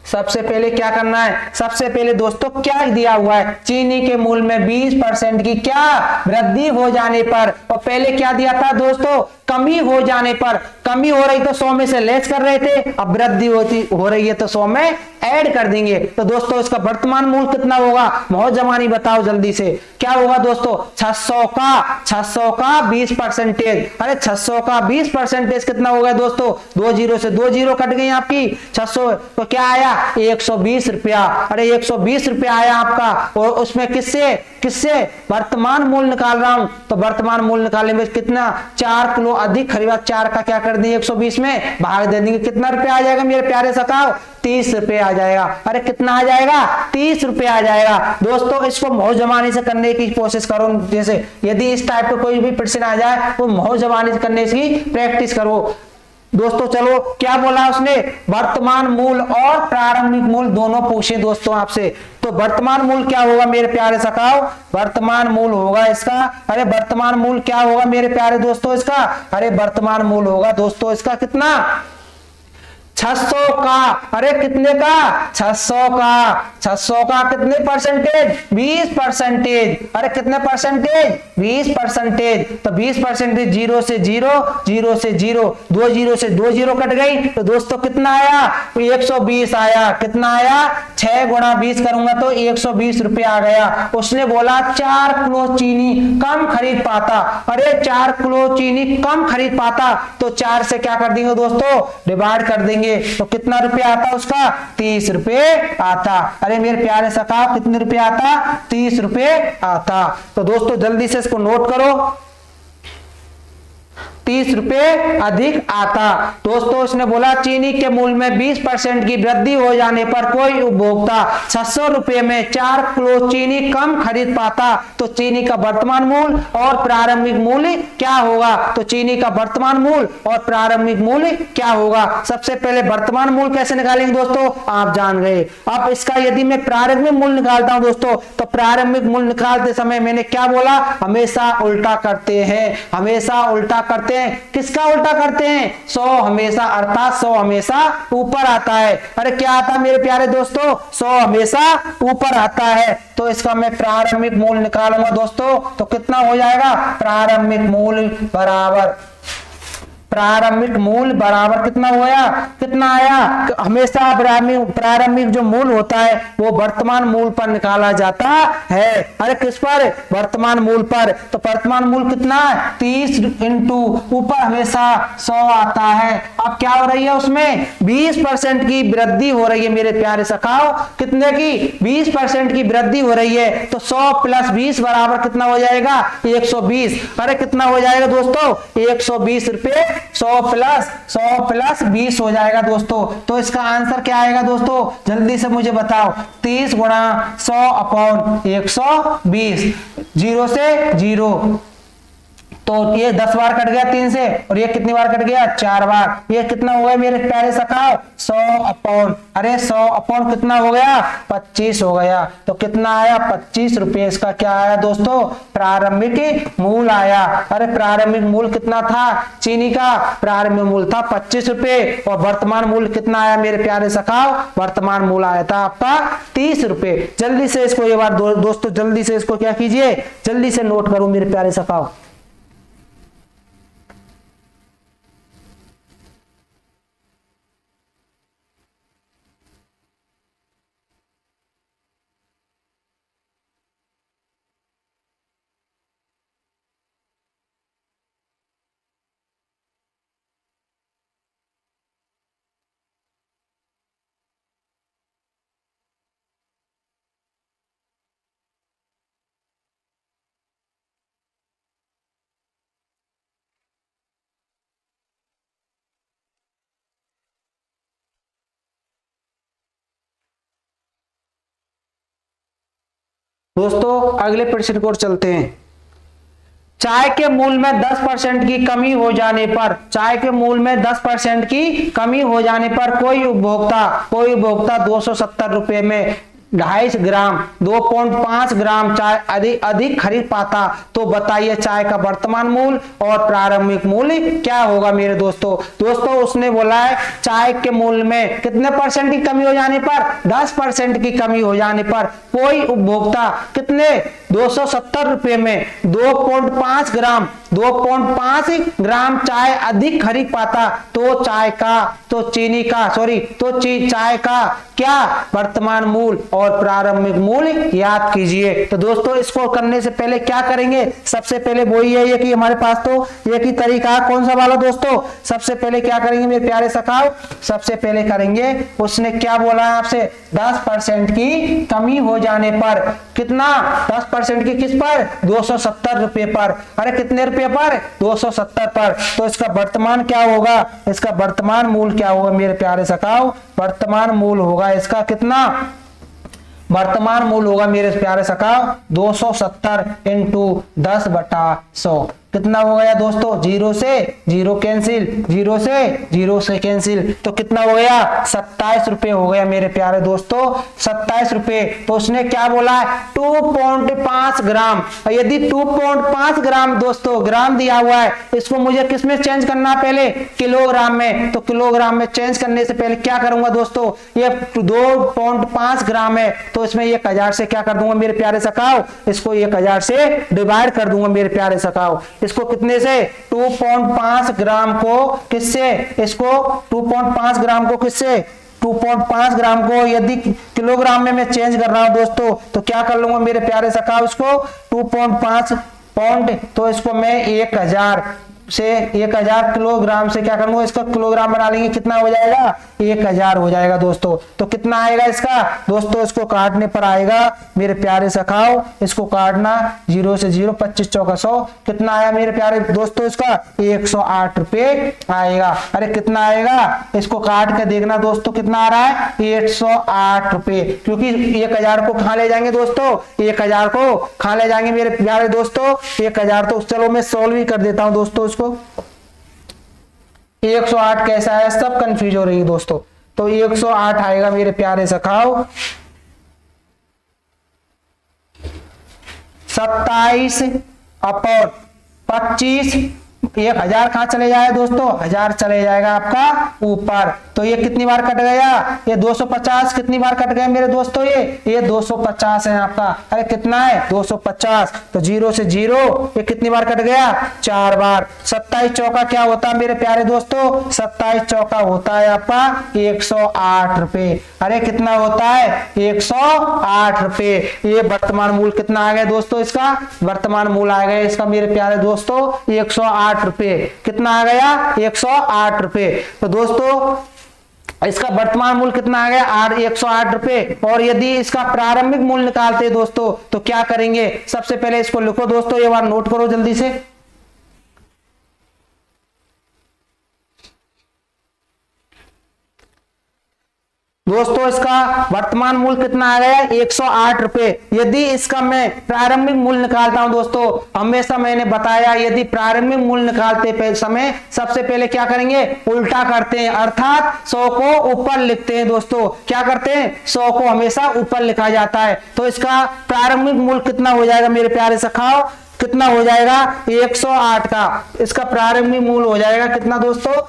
सबसे पहले क्या करना है, सबसे पहले दोस्तों क्या दिया हुआ है, चीनी के मूल्य में 20% की क्या वृद्धि हो जाने पर, और पहले क्या दिया था दोस्तों, कमी हो जाने पर, कमी हो रही तो 100 में से लेस कर रहे थे, अब वृद्धि हो रही है तो 100 में ऐड कर देंगे। तो दोस्तों इसका वर्तमान मूल्य कितना होगा, बहुत जमानी बताओ जल्दी से, क्या होगा दोस्तों, 600 का 20%, अरे 600 का 20% कितना होगा दोस्तों, 2 जीरो से 2 जीरो कट गई आपकी, 600 तो क्या आया 120 रुपया, अरे 120 रुपया आया आपका, और उसमें किससे वर्तमान मूल्य निकाल रहा हूं, तो वर्तमान मूल्य निकालने में कितना 4 किलो अधिक खरीदा, 4 का क्या कर देंगे 120 में भाग दे देंगे, कितना रुपया आ जाएगा मेरे प्यारे सखाओ, 30 रुपए आ जाएगा। अरे कितना आ जाएगा, 30 रुपए आ जाएगा। दोस्तों इसको मोह जमाने से करने की कोशिश करो, जैसे यदि इस टाइप का कोई भी प्रश्न आ जाए तो मोह जमाने से करने की प्रैक्टिस करो दोस्तों। चलो क्या बोला उसने, वर्तमान मूल्य और प्रारंभिक मूल्य दोनों पूछे दोस्तों आपसे, तो वर्तमान मूल्य क्या होगा मेरे प्यारे सखाओ, वर्तमान मूल्य होगा इसका, अरे वर्तमान मूल्य क्या होगा मेरे प्यारे दोस्तों इसका, अरे वर्तमान मूल्य होगा दोस्तों इसका कितना 600 का, अरे कितने का, 600 का, 600 का कितने परसेंटेज, 20%, अरे कितने परसेंटेज, 20%, तो 20% 0 से 0, 0 से 0, 2 0 से 2 0 कट गई, तो दोस्तों कितना आया, तो 120 आया, कितना आया, 6 गुणा 20 करूंगा तो 120 रुपए आ गया। उसने बोला 4 किलो चीनी कम खरीद पाता, अरे 4 किलो चीनी कम खरीद पाता, तो 4 से क्या कर देंगे दोस्तों, डिवाइड कर देंगे, तो कितना रुपया आता उसका, 30 रुपए आता। अरे मेरे प्यारे सखाओ कितने रुपए आता, 30 रुपए आता। तो दोस्तों जल्दी से इसको नोट करो, 30 रुपए अधिक आता। दोस्तों उसने बोला चीनी के मूल्य में 20% की वृद्धि हो जाने पर कोई उपभोक्ता 600 रुपए में 4 किलो चीनी कम खरीद पाता, तो चीनी का वर्तमान मूल्य और प्रारंभिक मूल्य क्या होगा, तो चीनी का वर्तमान मूल्य और प्रारंभिक मूल्य क्या होगा। सबसे पहले वर्तमान मूल्य कैसे निकालेंगे दोस्तों, आप जान गए। अब इसका यदि मैं प्रारंभिक मूल्य निकालता हूं दोस्तों, तो प्रारंभिक मूल्य निकालते समय मैंने क्या बोला, हमेशा उल्टा करते हैं, हमेशा उल्टा करते हैं। किसका उल्टा करते हैं, 100 हमेशा, अर्थात 100 हमेशा ऊपर आता है। अरे क्या आता है मेरे प्यारे दोस्तों, 100 हमेशा ऊपर आता है। तो इसका मैं प्रारंभिक मूल्य निकालूंगा दोस्तों, तो कितना हो जाएगा, प्रारंभिक मूल्य बराबर, प्रारंभिक मूल्य बराबर कितना होया, कितना आया, हमेशा प्रारंभिक जो मूल्य होता है वो वर्तमान मूल्य पर निकाला जाता है। अरे किस पर, वर्तमान मूल्य पर। तो वर्तमान मूल्य कितना, 30 इंटू ऊपर हमेशा 100 आता है। अब क्या हो रही है उसमें, 20% की वृद्धि हो रही है मेरे प्यारे सखाओ, कितने की, 20% की वृद्धि हो रही है। तो 100 प्लस 20 बराबर कितना हो जाएगा, 120। अरे कितना हो जाएगा दोस्तों, 120 रुपए, 100 प्लस 20 हो जाएगा दोस्तों। तो इसका आंसर क्या आएगा दोस्तों, जल्दी से मुझे बताओ, 30 गुणा 100 अपॉन 120, 0 से 0, तो ये 10 बार कट गया 3 से, और ये कितनी बार कट गया, 4 बार। ये कितना हो गया मेरे प्यारे सखाओ, 100 अपॉन, अरे 100 अपॉन कितना हो गया, 25 हो गया। तो कितना आया, 25 रुपए इसका क्या आया दोस्तों, प्रारंभिक मूल्य आया। अरे प्रारंभिक मूल्य कितना था चीनी का, प्रारंभिक मूल्य था 25 रुपए, और वर्तमान मूल्य कितना आया मेरे प्यारे सखाओ, वर्तमान मूल्य आया था आपका 30 रुपए। जल्दी से इसको ये बार दोस्तों, जल्दी से इसको क्या कीजिए, जल्दी से नोट करो मेरे प्यारे सखाओ। दोस्तों अगले प्रश्न की ओर चलते हैं। चाय के मूल्य में 10% की कमी हो जाने पर, चाय के मूल्य में 10% की कमी हो जाने पर कोई उपभोक्ता 270 रुपए में 2.5 ग्राम 2.5 ग्राम चाय अधिक खरीद पाता, तो बताइए चाय का वर्तमान मूल्य और प्रारंभिक मूल्य क्या होगा मेरे दोस्तों। दोस्तों उसने बोला है चाय के मूल्य में कितने परसेंट की कमी हो जाने पर, 10% की कमी हो जाने पर कोई उपभोक्ता कितने 270 रुपए में 2.5 ग्राम चाय अधिक खरीद पाता, तो चाय का क्या वर्तमान मूल्य और प्रारंभिक मूल्य याद कीजिए। तो दोस्तों इसको करने से पहले क्या करेंगे, सबसे पहले वही है ये कि हमारे पास तो एक ही तरीका, कौन सा वाला दोस्तों, सबसे पहले क्या करेंगे मेरे प्यारे सखाओ, सबसे पहले करेंगे, उसने क्या बोला है आपसे, 10% की कमी हो जाने पर, कितना 10% की किस पर, 270 रुपए पर। अरे कितने रुपए पर, 270 पर। तो इसका वर्तमान क्या होगा, इसका वर्तमान मूल्य क्या होगा मेरे प्यारे सखाओ, वर्तमान मूल्य होगा इसका कितना, वर्तमान मूल्य होगा मेरे प्यारे सखाओ 270 इंटू 10/100। कितना हो गया दोस्तों, जीरो से जीरो कैंसिल, जीरो से जीरो से कैंसिल, तो कितना हो गया 27 रुपए हो गया मेरे प्यारे दोस्तों, 27 रुपए। तो उसने क्या बोला है 2.5 ग्राम। यदि 2.5 ग्राम दोस्तों ग्राम दिया हुआ है, इसको मुझे किसमें चेंज करना है पहले, किलोग्राम में। तो किलोग्राम में चेंज करने से पहले क्या करूंगा दोस्तों, ये 2.5 ग्राम है तो इसमें 1000 से क्या कर दूंगा मेरे प्यारे सखाओ, इसको 1000 से डिवाइड कर दूंगा मेरे प्यारे सखाओ। इसको कितने से 2.5 ग्राम को किससे, इसको 2.5 ग्राम को किससे, 2.5 ग्राम को यदि किलोग्राम में मैं चेंज कर रहा हूं दोस्तों, तो क्या कर लूंगा मेरे प्यारे सखाओ, इसको 2.5 पाउंड, तो इसको मैं 1000 से 1000 किलोग्राम से क्या करूंगा, इसका किलोग्राम बना लेंगे, कितना हो जाएगा 1000 हो जाएगा दोस्तों। तो कितना आएगा इसका दोस्तों, इसको काटने पर आएगा मेरे प्यारे सखाओ, इसको काटना 0 से 0, 25 चौका 100, कितना आया मेरे प्यारे दोस्तों, इसका 108 रुपए आएगा। अरे कितना आएगा, इसको काट के देखना दोस्तों कितना आ रहा है 108 रुपए, क्योंकि 1000 को कहां ले जाएंगे दोस्तों, 1000 को कहां ले जाएंगे मेरे प्यारे दोस्तों 1000। तो चलो मैं सॉल्व ही कर देता हूं दोस्तों इसको। 108 कैसा है, सब कंफ्यूज हो रही है दोस्तों। तो 108 आएगा मेरे प्यारे सखाओ 27 अपॉन 25, 1000 कहां चले जाए दोस्तों, 1000 चले जाएगा आपका ऊपर। तो ये कितनी बार कट गया, ये 250 कितनी बार कट गया मेरे दोस्तों, ये 250 है आपका। अरे कितना है 250, तो 0 से 0 ये कितनी बार कट गया 4 बार। 27 चौका क्या होता है मेरे प्यारे दोस्तों, 27 चौका होता है आपका 108 रुपए। अरे कितना होता है 108 रुपए। ये वर्तमान मूल्य कितना आ गया दोस्तों, इसका वर्तमान मूल्य आ गया इसका मेरे प्यारे दोस्तों 108 रुपए। कितना आ गया 108 रुपए। तो दोस्तों इसका वर्तमान मूल्य कितना आ गया 108 रुपए। और यदि इसका प्रारंभिक मूल्य निकालते हैं दोस्तों तो क्या करेंगे, सबसे पहले इसको लिखो दोस्तों, ये बार नोट करो जल्दी से। दोस्तों इसका वर्तमान मूल्य कितना आ गया 108 रुपए। यदि इसका मैं प्रारंभिक मूल्य निकालता हूं दोस्तों, हमेशा मैंने बताया यदि प्रारंभिक मूल्य निकालते समय सबसे पहले क्या करेंगे, उल्टा करते हैं, अर्थात 100 को ऊपर लिखते हैं दोस्तों। क्या करते हैं 100 को हमेशा ऊपर लिखा जाता है। तो इसका प्रारंभिक मूल्य कितना हो जाएगा मेरे प्यारे सखाओ, कितना हो जाएगा 108 का इसका प्रारंभिक मूल्य हो जाएगा कितना दोस्तों,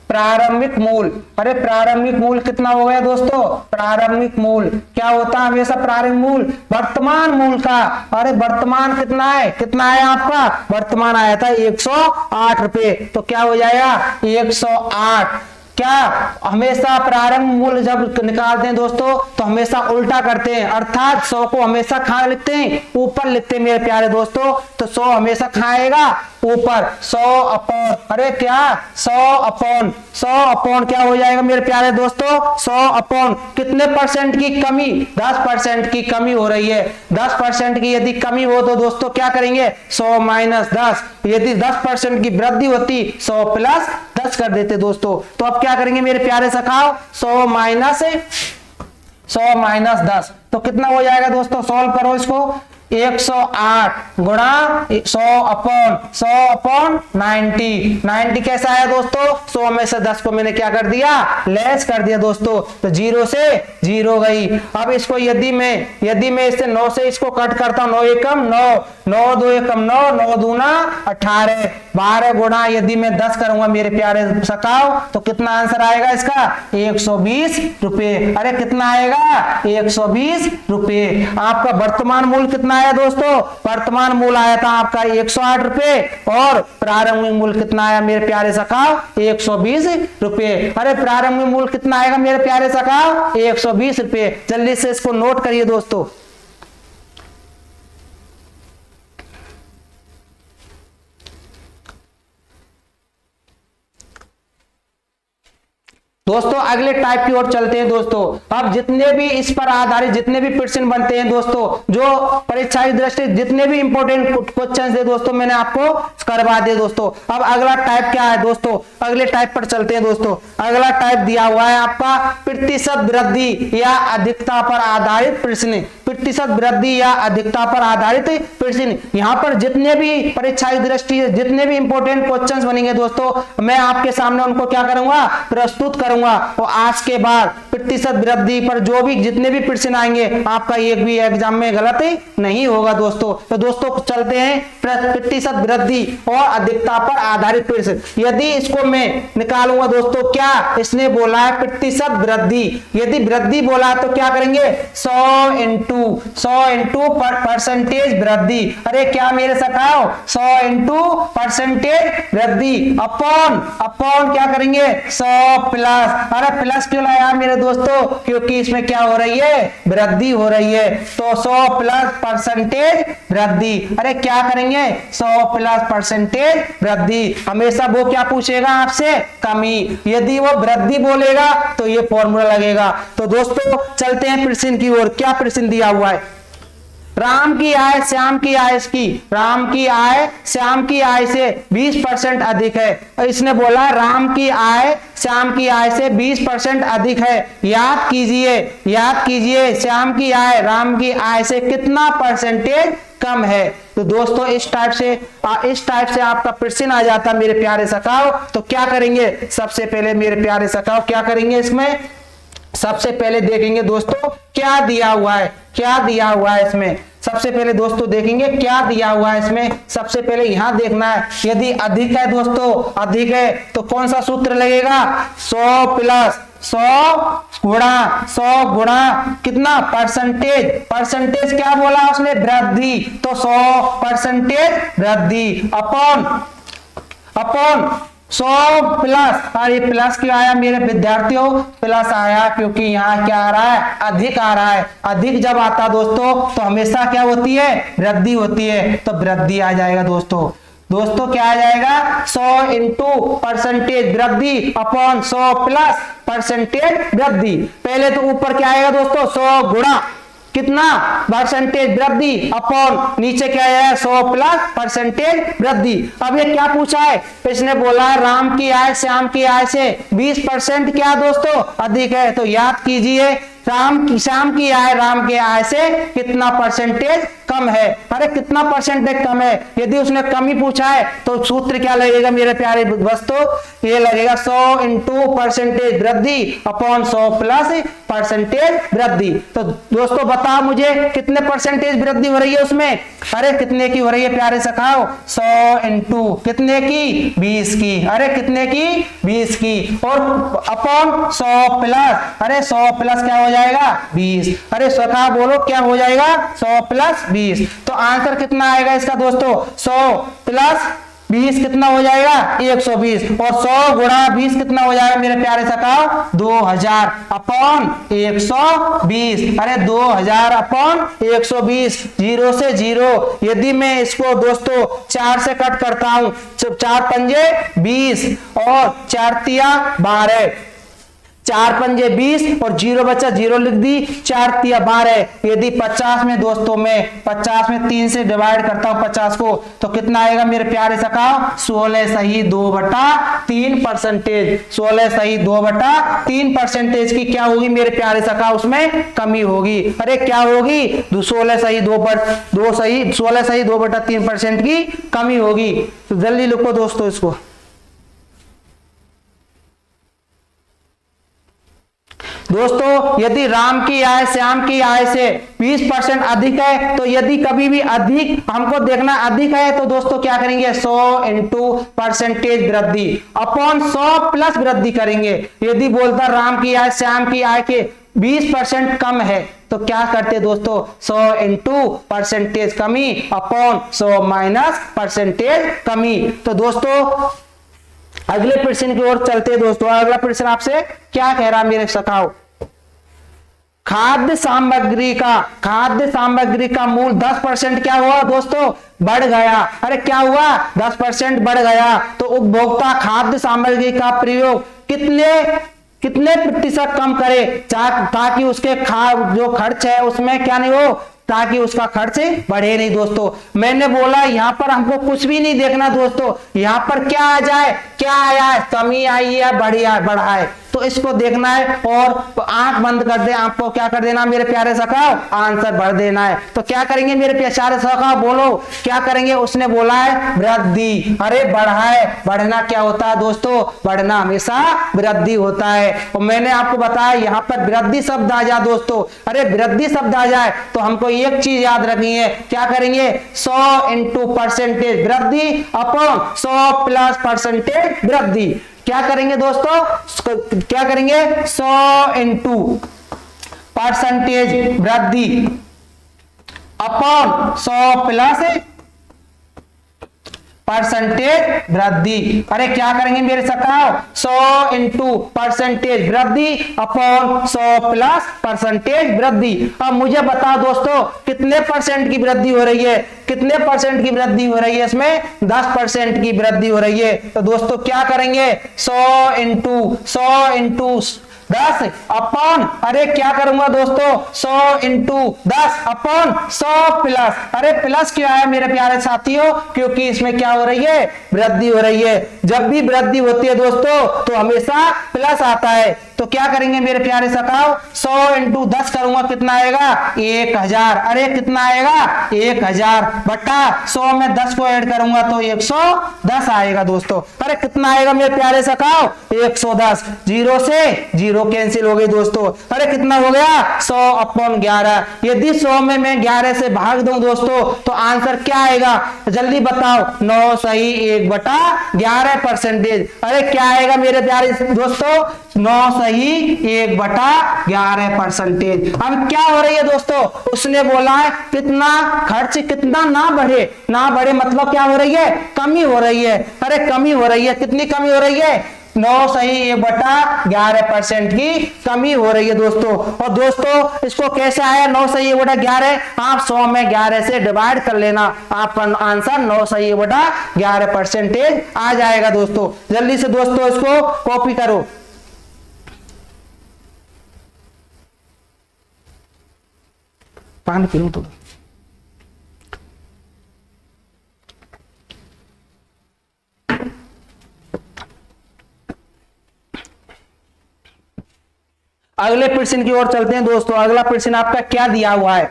प्रारंभिक मूल्य। अरे प्रारंभिक मूल्य कितना हो गया दोस्तों, प्रारंभिक मूल्य क्या होता है हमेशा, प्रारंभिक मूल्य वर्तमान मूल्य का। अरे वर्तमान कितना है, कितना है आपका वर्तमान आया था 108 रुपए। तो क्या हो जाएगा 108। क्या हमेशा प्रारंभ मूल्य जब निकालते हैं दोस्तों तो हमेशा उल्टा करते हैं, अर्थात 100 को हमेशा कहां लिखते हैं, ऊपर लिखते हैं मेरे प्यारे दोस्तों। तो 100 हमेशा कहां आएगा ऊपर, 100 अपॉन, अरे क्या 100 अपॉन क्या हो जाएगा मेरे प्यारे दोस्तों 100 अपॉन कितने परसेंट की कमी, 10% की कमी हो रही है। 10% की यदि कमी हो तो दोस्तों क्या करेंगे 100 माइनस 10, यदि 10% की वृद्धि होती 100 प्लस 10 कर देते दोस्तों। तो अब क्या करेंगे मेरे प्यारे सखाओ 100 माइनस 10, तो कितना हो जाएगा दोस्तों, सॉल्व करो इसको। 108 गुणा 100 अपॉन 90 कैसा आया दोस्तों, 100 में से 10 को मैंने क्या कर दिया, लेस कर दिया दोस्तों। तो 0 से 0 गई। अब इसको यदि मैं इससे 9 से इसको कट करता हूं, 9 एकम 9, 9 दो एकम 9, 9 दूना 18, 12 गुणा यदि मैं 10 करूंगा मेरे प्यारे सखाओ तो कितना आंसर आएगा इसका 120 रुपए। अरे कितना आएगा 120 रुपए। आपका वर्तमान मूल्य कितना आया दोस्तों, वर्तमान मूल्य आया था आपका 108 रुपए और प्रारंभिक मूल्य कितना आया मेरे प्यारे सखाओ 120 रुपए। अरे प्रारंभिक मूल्य कितना आएगा मेरे प्यारे सखाओ 120 रुपए। जल्दी से इसको नोट करिए दोस्तों। दोस्तों अगले टाइप की ओर चलते हैं दोस्तों। अब जितने भी इस पर आधारित जितने भी प्रश्न बनते हैं दोस्तों, जो परीक्षा की दृष्टि जितने भी इंपॉर्टेंट क्वेश्चन है दोस्तों मैंने आपको करवा दिए दोस्तों। अब अगला टाइप क्या है दोस्तों, अगले टाइप पर चलते हैं दोस्तों। अगला टाइप दिया हुआ है आपका प्रतिशत वृद्धि या अधिकता पर आधारित प्रश्न। प्रतिशत वृद्धि या अधिकता पर आधारित प्रश्न। यहाँ पर जितने भी परीक्षा की दृष्टि से जितने भी इंपॉर्टेंट क्वेश्चंस बनेंगे दोस्तों, मैं आपके सामने उनको क्या करूंगा, प्रस्तुत करूंगा। और आज के बाद प्रतिशत वृद्धि पर जो भी जितने भी प्रश्न आएंगे, आपका एक भी एग्जाम में गलत नहीं होगा दोस्तों। तो दोस्तों चलते हैं प्रतिशत वृद्धि और अधिकता पर आधारित प्रश्न। यदि इसको मैं निकालूंगा दोस्तों, क्या इसने बोला है प्रतिशत वृद्धि, यदि वृद्धि बोला तो क्या करेंगे 100 इंटू परसेंटेज वृद्धि। अरे क्या मेरे सखाओ 100 इंटू परसेंटेज वृद्धि अपॉन क्या करेंगे 100 प्लस। अरे प्लस क्यों लाया मेरे दोस्तों, क्योंकि इसमें क्या हो रही है, वृद्धि हो रही है। तो 100 प्लस परसेंटेज वृद्धि। अरे क्या करेंगे 100 प्लस परसेंटेज वृद्धि। हमेशा वो क्या पूछेगा आपसे, कमी। यदि वो वृद्धि बोलेगा तो ये फॉर्मूला लगेगा। तो दोस्तों चलते हैं प्रश्न की ओर। क्या प्रश्न दिया हुआ है, राम की आय श्याम की आय राम की आय श्याम की आय से 20% अधिक है। इसने बोला राम की आय श्याम की आय से 20% अधिक है। याद कीजिए श्याम की आय राम की आय से कितना परसेंटेज कम है। तो दोस्तों इस टाइप से आपका प्रश्न आ जाता मेरे प्यारे सखाओ। तो क्या करेंगे, सबसे पहले मेरे प्यारे सखाओ क्या करेंगे, इसमें सबसे पहले देखेंगे दोस्तों क्या दिया हुआ है इसमें। सबसे पहले दोस्तों देखेंगे क्या दिया हुआ है इसमें। सबसे पहले यहां देखना है, यदि अधिक है दोस्तों, अधिक है तो कौन सा सूत्र लगेगा, 100 प्लस 100 गुणा कितना परसेंटेज क्या बोला उसने, वृद्धि। तो 100% वृद्धि अपॉन 100 प्लस। ये प्लस क्यों आया मेरे विद्यार्थियों, प्लस आया क्योंकि यहाँ क्या आ रहा है, अधिक आ रहा है। अधिक जब आता दोस्तों तो हमेशा क्या होती है, वृद्धि होती है। तो वृद्धि आ जाएगा दोस्तों क्या आ जाएगा 100 इंटू परसेंटेज वृद्धि अपॉन 100 प्लस परसेंटेज वृद्धि। पहले तो ऊपर क्या आएगा दोस्तों 100 गुणा कितना परसेंटेज वृद्धि अपॉन नीचे क्या है 100 प्लस परसेंटेज वृद्धि। अब ये क्या पूछा है, इसने बोला है राम की आय श्याम की आय से 20% क्या दोस्तों अधिक है। तो याद कीजिए श्याम की आय राम के आय से कितना परसेंटेज कम है। अरे कितना परसेंटेज कम है, यदि उसने कमी पूछा है तो सूत्र क्या लगेगा मेरे प्यारे दोस्तों, ये लगेगा 100 इंटू परसेंटेज वृद्धि अपॉन 100 प्लस परसेंटेज वृद्धि। तो दोस्तों बताओ मुझे कितने परसेंटेज वृद्धि हो रही है उसमें। अरे कितने की हो रही है प्यारे सखाओ, 100 इंटू कितने की 20 की। अरे कितने की 20 की और अपॉन 100 प्लस। अरे 100 प्लस क्या हो जाएगा 20। अरे सखा बोलो क्या हो जाएगा 100 प्लस 20। तो आंसर कितना आएगा इसका दोस्तों, 100 प्लस 20 कितना हो जाएगा 120 और 100 गुणा 20 कितना हो जाएगा मेरे प्यारे सखाओ 2000 अपॉन 120। अरे 2000 अपॉन 120, 0 से 0। यदि मैं इसको दोस्तों 4 से कट करता हूं, 4 पंजे 20 और 4 तिया 12, 4 पंजे 20 और 0 बचा 0 लिख दी, 4 तिया 12। यदि 50 में दोस्तों मैं 50 में 3 से डिवाइड करता हूं 50 को, तो कितना आएगा मेरे प्यारे सखाओ 16 सही 2/3 परसेंटेज। 16 सही 2/3 परसेंटेज की क्या होगी मेरे प्यारे सखाओ, उसमें कमी होगी। अरे क्या होगी 16 सही 2/3% की कमी होगी। तो जल्दी लिखो दोस्तों इसको। दोस्तों यदि राम की आय श्याम की आय से 20% अधिक है, तो यदि कभी भी अधिक हमको देखना अधिक है तो दोस्तों क्या करेंगे 100 इंटू परसेंटेज वृद्धि अपॉन 100 प्लस वृद्धि करेंगे। यदि बोलता राम की आय श्याम की आय के 20% कम है तो क्या करते दोस्तों 100 इंटू परसेंटेज कमी अपॉन 100 माइनस परसेंटेज कमी। तो दोस्तों अगले प्रश्न की ओर चलते दोस्तों। अगला प्रश्न आपसे क्या कह रहा मेरे सखाओ, खाद्य सामग्री का मूल्य 10% क्या हुआ दोस्तों, बढ़ गया। अरे क्या हुआ 10% बढ़ गया। तो उपभोक्ता खाद्य सामग्री का प्रयोग कितने प्रतिशत कम करे ताकि उसके जो खर्च है उसमें क्या नहीं हो, ताकि उसका खर्च बढ़े नहीं। दोस्तों मैंने बोला यहां पर हमको कुछ भी नहीं देखना दोस्तों, यहां पर क्या आ जाए, क्या आया है, कमी आई है, बढ़ा है, तो इसको देखना है और आंख बंद कर दे, आपको क्या कर देना मेरे प्यारे सखाओ, आंसर भर देना है। तो क्या करेंगे मेरे प्यारे सखाओ, बोलो क्या करेंगे। उसने बोला है वृद्धि, अरे बढ़ा है, बढ़ना क्या होता है दोस्तों, बढ़ना हमेशा वृद्धि होता है। और मैंने आपको बताया यहाँ पर वृद्धि शब्द आ जाए दोस्तों, अरे वृद्धि शब्द आ जाए तो हमको एक चीज याद रखनी है, क्या करेंगे 100 इंटू परसेंटेज वृद्धि अपॉन 100 प्लस परसेंटेज वृद्धि। क्या करेंगे दोस्तों, क्या करेंगे 100 इंटू परसेंटेज वृद्धि अपॉन 100 प्लस परसेंटेज वृद्धि। अरे क्या करेंगे मेरे सखाओ, 100 इंटू परसेंटेज वृद्धि अपॉन 100 प्लस परसेंटेज वृद्धि। अब मुझे बताओ दोस्तों कितने परसेंट की वृद्धि हो रही है, कितने परसेंट की वृद्धि हो रही है, इसमें 10% की वृद्धि हो रही है। तो दोस्तों क्या करेंगे 100 इंटू 10 अपॉन, अरे क्या करूंगा दोस्तों 100 इंटू 10 अपॉन 100 प्लस, अरे प्लस क्यों आया मेरे प्यारे साथियों, क्योंकि इसमें क्या हो रही है, वृद्धि हो रही है। जब भी वृद्धि होती है दोस्तों तो हमेशा प्लस आता है। तो क्या करेंगे मेरे प्यारे सखाओ, 100 इंटू 10 करूंगा, कितना आएगा 1000, अरे कितना आएगा 1000 बटा 100 में 10 को ऐड करूंगा तो 110 आएगा दोस्तों। अरे कितना आएगा मेरे प्यारे सखाओ 110, 0 से 0 कैंसिल हो गई दोस्तों। अरे कितना हो गया 100 अपॉन 11। यदि 100 में मैं 11 से भाग दूं दोस्तों तो आंसर क्या आएगा, जल्दी बताओ, 9 सही 1 बटा 11 परसेंटेज। अरे क्या आएगा मेरे प्यारे दोस्तों, 9 सही 1 बटा 11 परसेंटेज। अब क्या हो रही है दोस्तों, उसने बोला है कितना खर्च कितना ना बढ़े मतलब क्या हो रही है, कमी हो रही है। अरे कमी हो रही है, कितनी कमी हो रही है, 9 सही 1 बटा 11% की कमी हो रही है दोस्तों। और दोस्तों इसको कैसे आया 9 सही 1 बटा 11, आप 100 में 11 से डिवाइड कर लेना, आपका आंसर 9 सही 1 बटा 11% आ जाएगा दोस्तों। जल्दी से दोस्तों इसको कॉपी करो। पानी पी लूं तो अगले प्रश्न की ओर चलते हैं दोस्तों। अगला प्रश्न आपका क्या दिया हुआ है,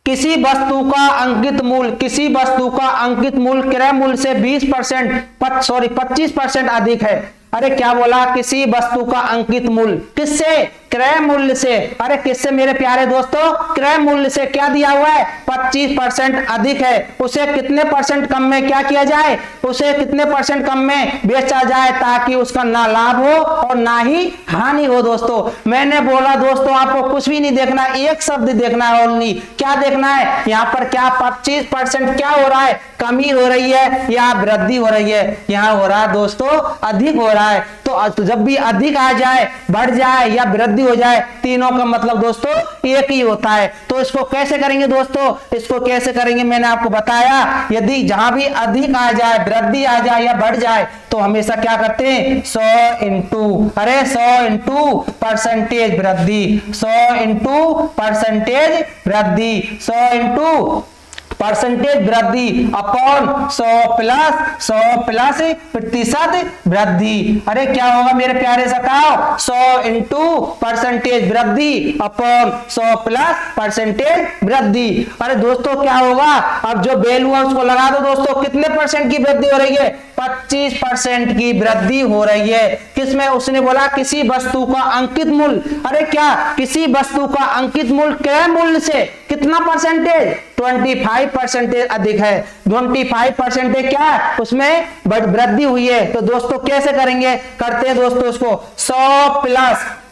किसी वस्तु का अंकित मूल्य क्रय मूल्य से 25% अधिक है। अरे क्या बोला, किसी वस्तु का अंकित मूल्य किससे, क्रय मूल्य से। अरे किससे मेरे प्यारे दोस्तों, क्रय मूल्य से क्या दिया हुआ है 25% अधिक है, उसे कितने परसेंट कम में क्या किया जाए, उसे कितने परसेंट कम में बेचा जाए ताकि उसका ना लाभ हो और ना ही हानि हो। दोस्तों मैंने बोला दोस्तों आपको कुछ भी नहीं देखना, एक शब्द देखना है ओनली। क्या देखना है यहाँ पर, क्या 25% क्या हो रहा है, कमी हो रही है या वृद्धि हो रही है, यहाँ हो रहा है दोस्तों अधिक हो रहा है। तो जब भी अधिक आ जाए, बढ़ जाए या वृद्धि हो जाए, तीनों का मतलब दोस्तों एक ही होता है। तो इसको कैसे करेंगे दोस्तों, इसको कैसे करेंगे मैंने आपको बताया, यदि जहां भी अधिक आ जाए, वृद्धि आ जाए या बढ़ जाए तो हमेशा क्या करते हैं 100 इंटू, अरे 100 इंटू परसेंटेज वृद्धि, 100 इंटू परसेंटेज वृद्धि, 100 इंटू परसेंटेज वृद्धि अपॉन 100 प्लस प्रतिशत वृद्धि। अरे क्या होगा मेरे प्यारे सखाओ, 100 इंटू परसेंटेज वृद्धि अपॉन 100 प्लस परसेंटेज वृद्धि। अरे दोस्तों क्या होगा, अब जो वैल्यू है उसको लगा दो दोस्तों, कितने परसेंट की वृद्धि हो रही है, 25% की वृद्धि हो रही है। किसमें, उसने बोला किसी वस्तु का अंकित मूल्य, अरे क्या किसी वस्तु का अंकित मूल्य क्रय मूल्य से कितना परसेंटेज, 25% अधिक है। 25% क्या है, उसमें वृद्धि हुई है। तो दोस्तों कैसे करेंगे, करते हैं दोस्तों इसको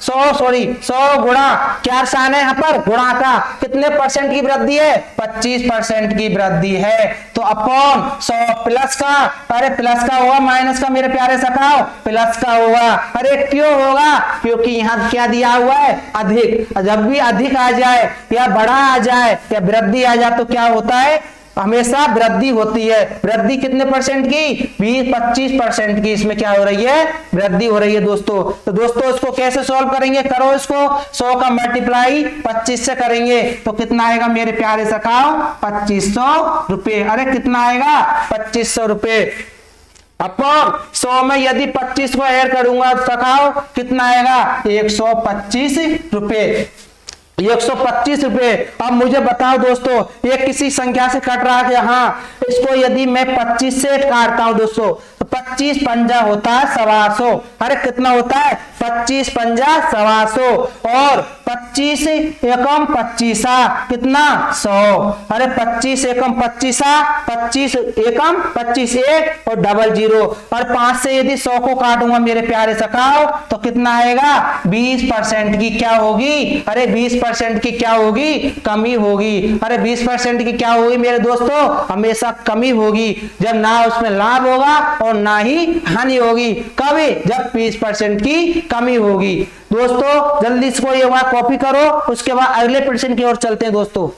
100 गुणा, क्या साइन है यहाँ पर, गुणा का, कितने परसेंट की वृद्धि है, 25% की वृद्धि है। तो अपॉन 100 प्लस का, अरे प्लस का होगा माइनस का मेरे प्यारे सखाओ, प्लस का होगा। अरे क्यों होगा, क्योंकि यहाँ क्या दिया हुआ है अधिक। जब भी अधिक आ जाए या बढ़ा आ जाए या वृद्धि आ जाए तो क्या होता है, हमेशा वृद्धि होती है। वृद्धि कितने परसेंट की, 25% की, इसमें क्या हो रही है, वृद्धि हो रही है दोस्तों। तो दोस्तों इसको कैसे सॉल्व करेंगे, करो इसको, 100 का मल्टीप्लाई 25 से करेंगे तो कितना आएगा मेरे प्यारे सखाओ, 2500 रुपए। अरे कितना आएगा 2500 रुपए। अपॉन 100 में यदि 25 को ऐड करूंगा तो सखाओ कितना आएगा 125 रुपए, 125 रुपए। अब मुझे बताओ दोस्तों, ये किसी संख्या से कट रहा है कि हाँ, इसको यदि मैं 25 से काटता हूं दोस्तों तो 25 पंजा होता है 125। अरे कितना होता है 25 पंजा 125 और 25 एकम 25 कितना 100। अरे 25 एकम 25 25 एकम 25 एक और डबल जीरो, और 5 से यदि 100 को काटूंगा मेरे प्यारे सखाओ तो कितना आएगा 20% की क्या होगी, अरे 20% की क्या होगी कमी होगी। अरे 20% की क्या होगी मेरे दोस्तों, हमेशा कमी होगी, जब ना उसमें लाभ होगा और ना ही हानि होगी। कभी जब 20% की कमी होगी। दोस्तों जल्दी इसको ये बात कॉपी करो, उसके बाद अगले प्रश्न की ओर चलते हैं दोस्तों।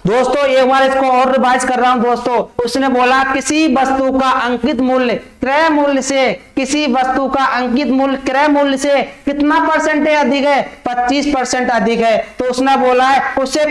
दोस्तों एक बार इसको और रिवाइज कर रहा हूं दोस्तों। उसने बोला किसी वस्तु का अंकित मूल्य क्रय मूल्य से, किसी वस्तु का अंकित मूल्य क्रय मूल्य से कितना परसेंटेज अधिक है, 25% अधिक है। तो उसने बोला है उसे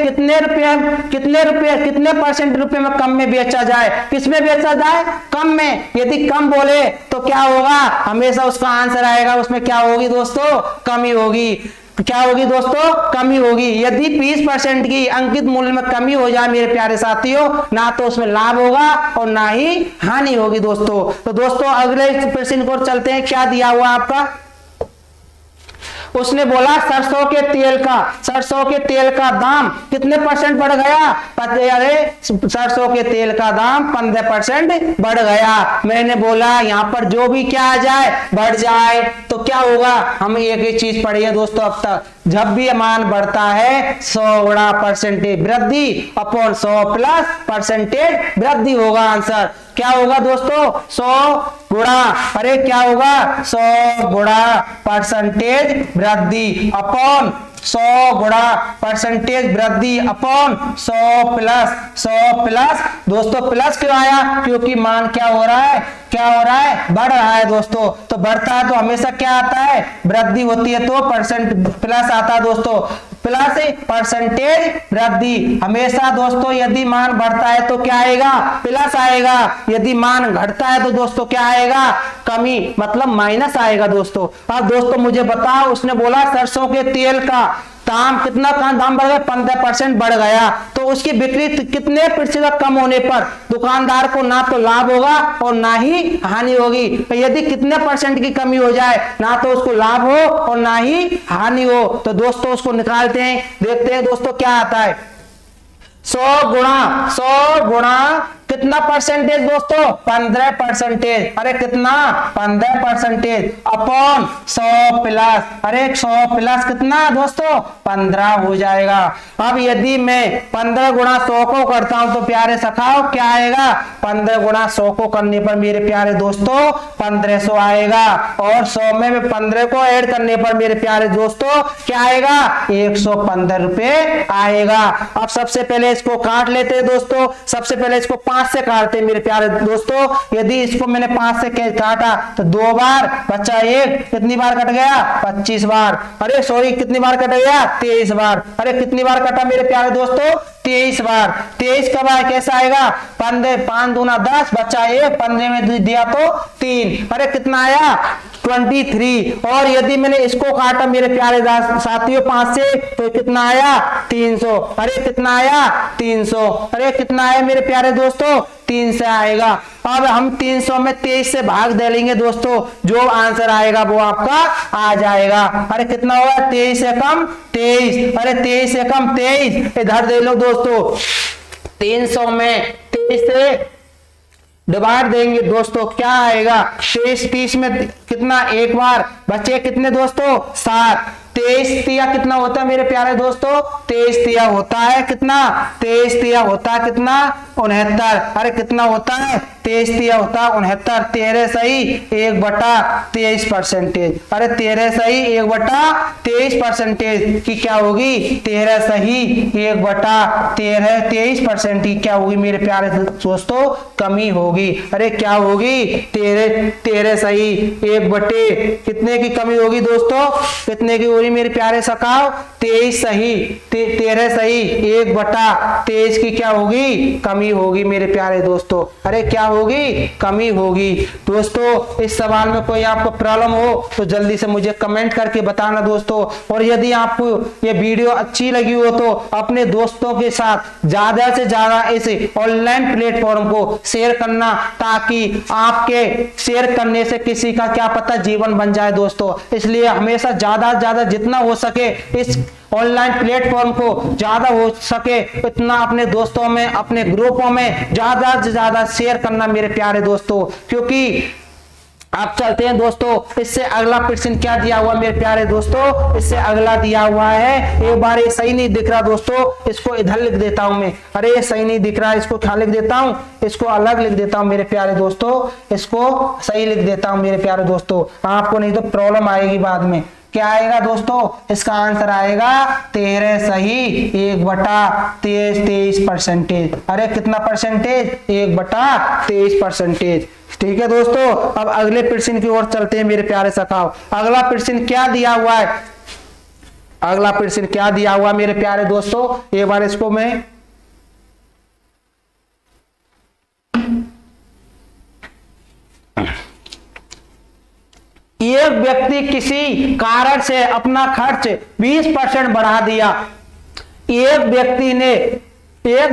कितने परसेंट रुपए में कम में बेचा जाए, किसमें बेचा जाए कम में। यदि कम बोले तो क्या होगा, हमेशा उसका आंसर आएगा उसमें क्या होगी दोस्तों कमी होगी। क्या होगी दोस्तों कमी होगी। यदि 20% की अंकित मूल्य में कमी हो जाए मेरे प्यारे साथियों, ना तो उसमें लाभ होगा और ना ही हानि होगी दोस्तों। तो दोस्तों अगले प्रश्न को चलते हैं। क्या दिया हुआ आपका, उसने बोला सरसों के तेल का दाम कितने परसेंट बढ़ गया, अरे सरसों के तेल का दाम 15% बढ़ गया। मैंने बोला यहाँ पर जो भी क्या आ जाए बढ़ जाए तो क्या होगा, हम एक ही चीज पढ़ी है दोस्तों अब तक, जब भी मान बढ़ता है 100 गुणा परसेंटेज वृद्धि अपॉन 100 प्लस परसेंटेज वृद्धि होगा। आंसर क्या होगा दोस्तों 100 गुणा, अरे क्या होगा 100 गुणा परसेंटेज वृद्धि अपॉन 100 गुणा परसेंटेज वृद्धि अपॉन 100 प्लस दोस्तों प्लस क्यों आया, क्योंकि मान क्या हो रहा है बढ़ रहा है दोस्तों। तो बढ़ता है तो हमेशा क्या आता है वृद्धि होती है, तो परसेंट प्लस आता है दोस्तों, प्लस परसेंटेज वृद्धि। हमेशा दोस्तों यदि मान बढ़ता है तो क्या आएगा प्लस आएगा, यदि मान घटता है तो दोस्तों क्या आएगा कमी मतलब माइनस आएगा दोस्तों। अब दोस्तों मुझे बताओ, उसने बोला सरसों के तेल का दाम कितना दाम बढ़ गया 15% बढ़ गया, तो उसकी बिक्री कितने प्रतिशत कम होने पर दुकानदार को ना तो लाभ होगा और ना ही हानि होगी। तो यदि कितने परसेंट की कमी हो जाए, ना तो उसको लाभ हो और ना ही हानि हो। तो दोस्तों उसको निकालते हैं, देखते हैं दोस्तों क्या आता है। 100 गुणा कितना परसेंटेज दोस्तों 15%, अरे कितना 15% अपॉन 100 प्लस, अरे 100 प्लस कितना दोस्तों 15 हो जाएगा। अब यदि मैं 15 गुणा 100 को करता हूं तो प्यारे सखाओ क्या आएगा, 15 गुणा 100 को करने पर मेरे प्यारे दोस्तों 1500 आएगा, और 100 में 15 को ऐड करने पर मेरे प्यारे दोस्तों क्या आएगा 115 रुपए आएगा। अब सबसे पहले इसको काट लेते हैं दोस्तों, सबसे पहले इसको 5 से काटते मेरे प्यारे दोस्तों। यदि इसको मैंने 5 से काटा तो 2 बार बचा 1, कितनी बार कट गया 25 बार, अरे सॉरी कितनी बार कट गया 23 बार, अरे कितनी बार कटा मेरे प्यारे दोस्तों 23 बार। 23 कब आए कैसा आएगा 15 5 दूना 10 बचा 1, 15 में दिया तो 3, अरे कितना आया 23। और यदि मैंने इसको काटा मेरे प्यारे साथियों 5 से तो कितना आया 300, अरे कितना आया 300, अरे कितना आया मेरे प्यारे दोस्तों 3 से आएगा। अब हम 300 में 23 से भाग दे लेंगे दोस्तों, जो आंसर आएगा वो आपका आ जाएगा। अरे कितना होगा 23 से कम 23, अरे 23 से कम 23, इधर दे लो दोस्तों 300 में 23 से डिवाइड देंगे दोस्तों क्या आएगा 23 में कितना एक बार बचे कितने दोस्तों 7, 23 तिया कितना होता है मेरे प्यारे दोस्तों 23 तिया होता है कितना 23 तिया होता है कितना 69। अरे कितना होता है, 23 तिया होता है 69। 13 सही 1/23%। अरे 13 सही 1/23% की क्या होगी, 13 सही 1/23% की क्या होगी मेरे प्यारे दोस्तों, कमी होगी। अरे क्या होगी, 13 सही 1 कितने की कमी होगी दोस्तों, कितने की होगी मेरे प्यारे सखाओ, 23 सही 13 सही 1/23 की क्या होगी, कमी होगी मेरे प्यारे दोस्तों। अरे क्या होगी, कमी होगी। दोस्तों इस सवाल में कोई आपको प्रॉब्लम हो तो जल्दी से मुझे कमेंट करके बताना दोस्तों। और यदि आपको ये वीडियो अच्छी लगी हो तो अपने दोस्तों के साथ ज्यादा से ज्यादा इस ऑनलाइन प्लेटफॉर्म को शेयर करना, ताकि आपके शेयर करने से किसी का क्या पता जीवन बन जाए दोस्तों। इसलिए हमेशा ज्यादा से ज्यादा जितना हो सके इस ऑनलाइन प्लेटफॉर्म को ज्यादा हो सके इतना अपने दोस्तों में, अपने ग्रुपों में ज्यादा से ज्यादा शेयर करना मेरे प्यारे दोस्तों। क्योंकि आप चलते हैं दोस्तों, इससे अगला प्रश्न क्या दिया हुआ मेरे प्यारे दोस्तों, इससे अगला दिया हुआ है, एक बार ये सही नहीं दिख रहा दोस्तों, इसको इधर लिख देता हूं मैं। अरे ये सही नहीं दिख रहा, इसको क्या लिख देता हूं, इसको अलग लिख देता हूं मेरे प्यारे दोस्तों, इसको सही लिख देता हूं मेरे प्यारे दोस्तों, आपको नहीं तो प्रॉब्लम आएगी बाद में। क्या आएगा दोस्तों, इसका आंसर आएगा 13 सही 1/23%। अरे कितना परसेंटेज, 1/23%। ठीक है दोस्तों, अब अगले प्रश्न की ओर चलते हैं मेरे प्यारे सखाओ। अगला प्रश्न क्या दिया हुआ है, अगला प्रश्न क्या दिया हुआ मेरे प्यारे दोस्तों, एक बार इसको मैं एक व्यक्ति किसी कारण से अपना खर्च 20% बढ़ा दिया। एक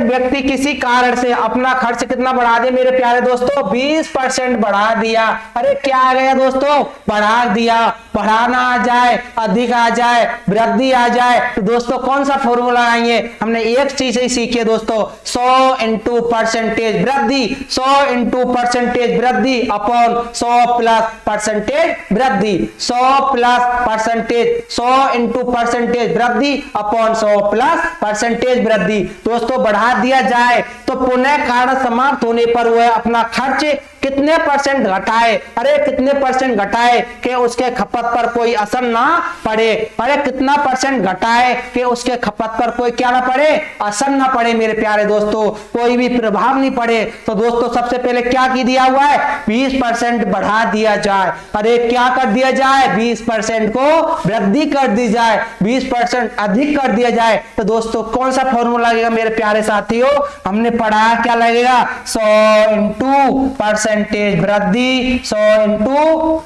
व्यक्ति किसी कारण से अपना खर्च कितना बढ़ा दिया मेरे प्यारे दोस्तों, 20% बढ़ा दिया। अरे क्या आ गया दोस्तों, बढ़ा दिया, बढ़ाना आ जाए, अधिक आ जाए, वृद्धि आ जाए, तो दोस्तों कौन सा फॉर्मूला आएंगे, हमने एक चीज ही सीखी है दोस्तों, 100 इंटू परसेंटेज वृद्धि, 100 इंटू परसेंटेज वृद्धि अपॉन 100 प्लस परसेंटेज वृद्धि, 100 प्लस परसेंटेज, 100 इंटू परसेंटेज वृद्धि अपॉन 100 प्लस परसेंटेज वृद्धि। दोस्तों बढ़ा दिया जाए तो पुनः कारण समाप्त होने पर वह अपना खर्च कितने परसेंट घटाए, अरे कितने परसेंट घटाए कि उसके खपत पर कोई असर ना पड़े, अरे कितना परसेंट घटाए कि उसके खपत पर कोई क्या ना पड़े, असर ना पड़े मेरे प्यारे दोस्तों, कोई भी प्रभाव नहीं पड़े। तो दोस्तों सबसे पहले क्या की दिया हुआ है, 20% बढ़ा दिया जाए। अरे क्या कर दिया जाए, 20% को वृद्धि कर दी जाए, 20% अधिक कर दिया जाए। तो दोस्तों कौन सा फॉर्मूला लगेगा मेरे प्यारे साथियों, हमने पढ़ा क्या लगेगा, 100 इंटू परसेंटेज वृद्धि, 100 इंटू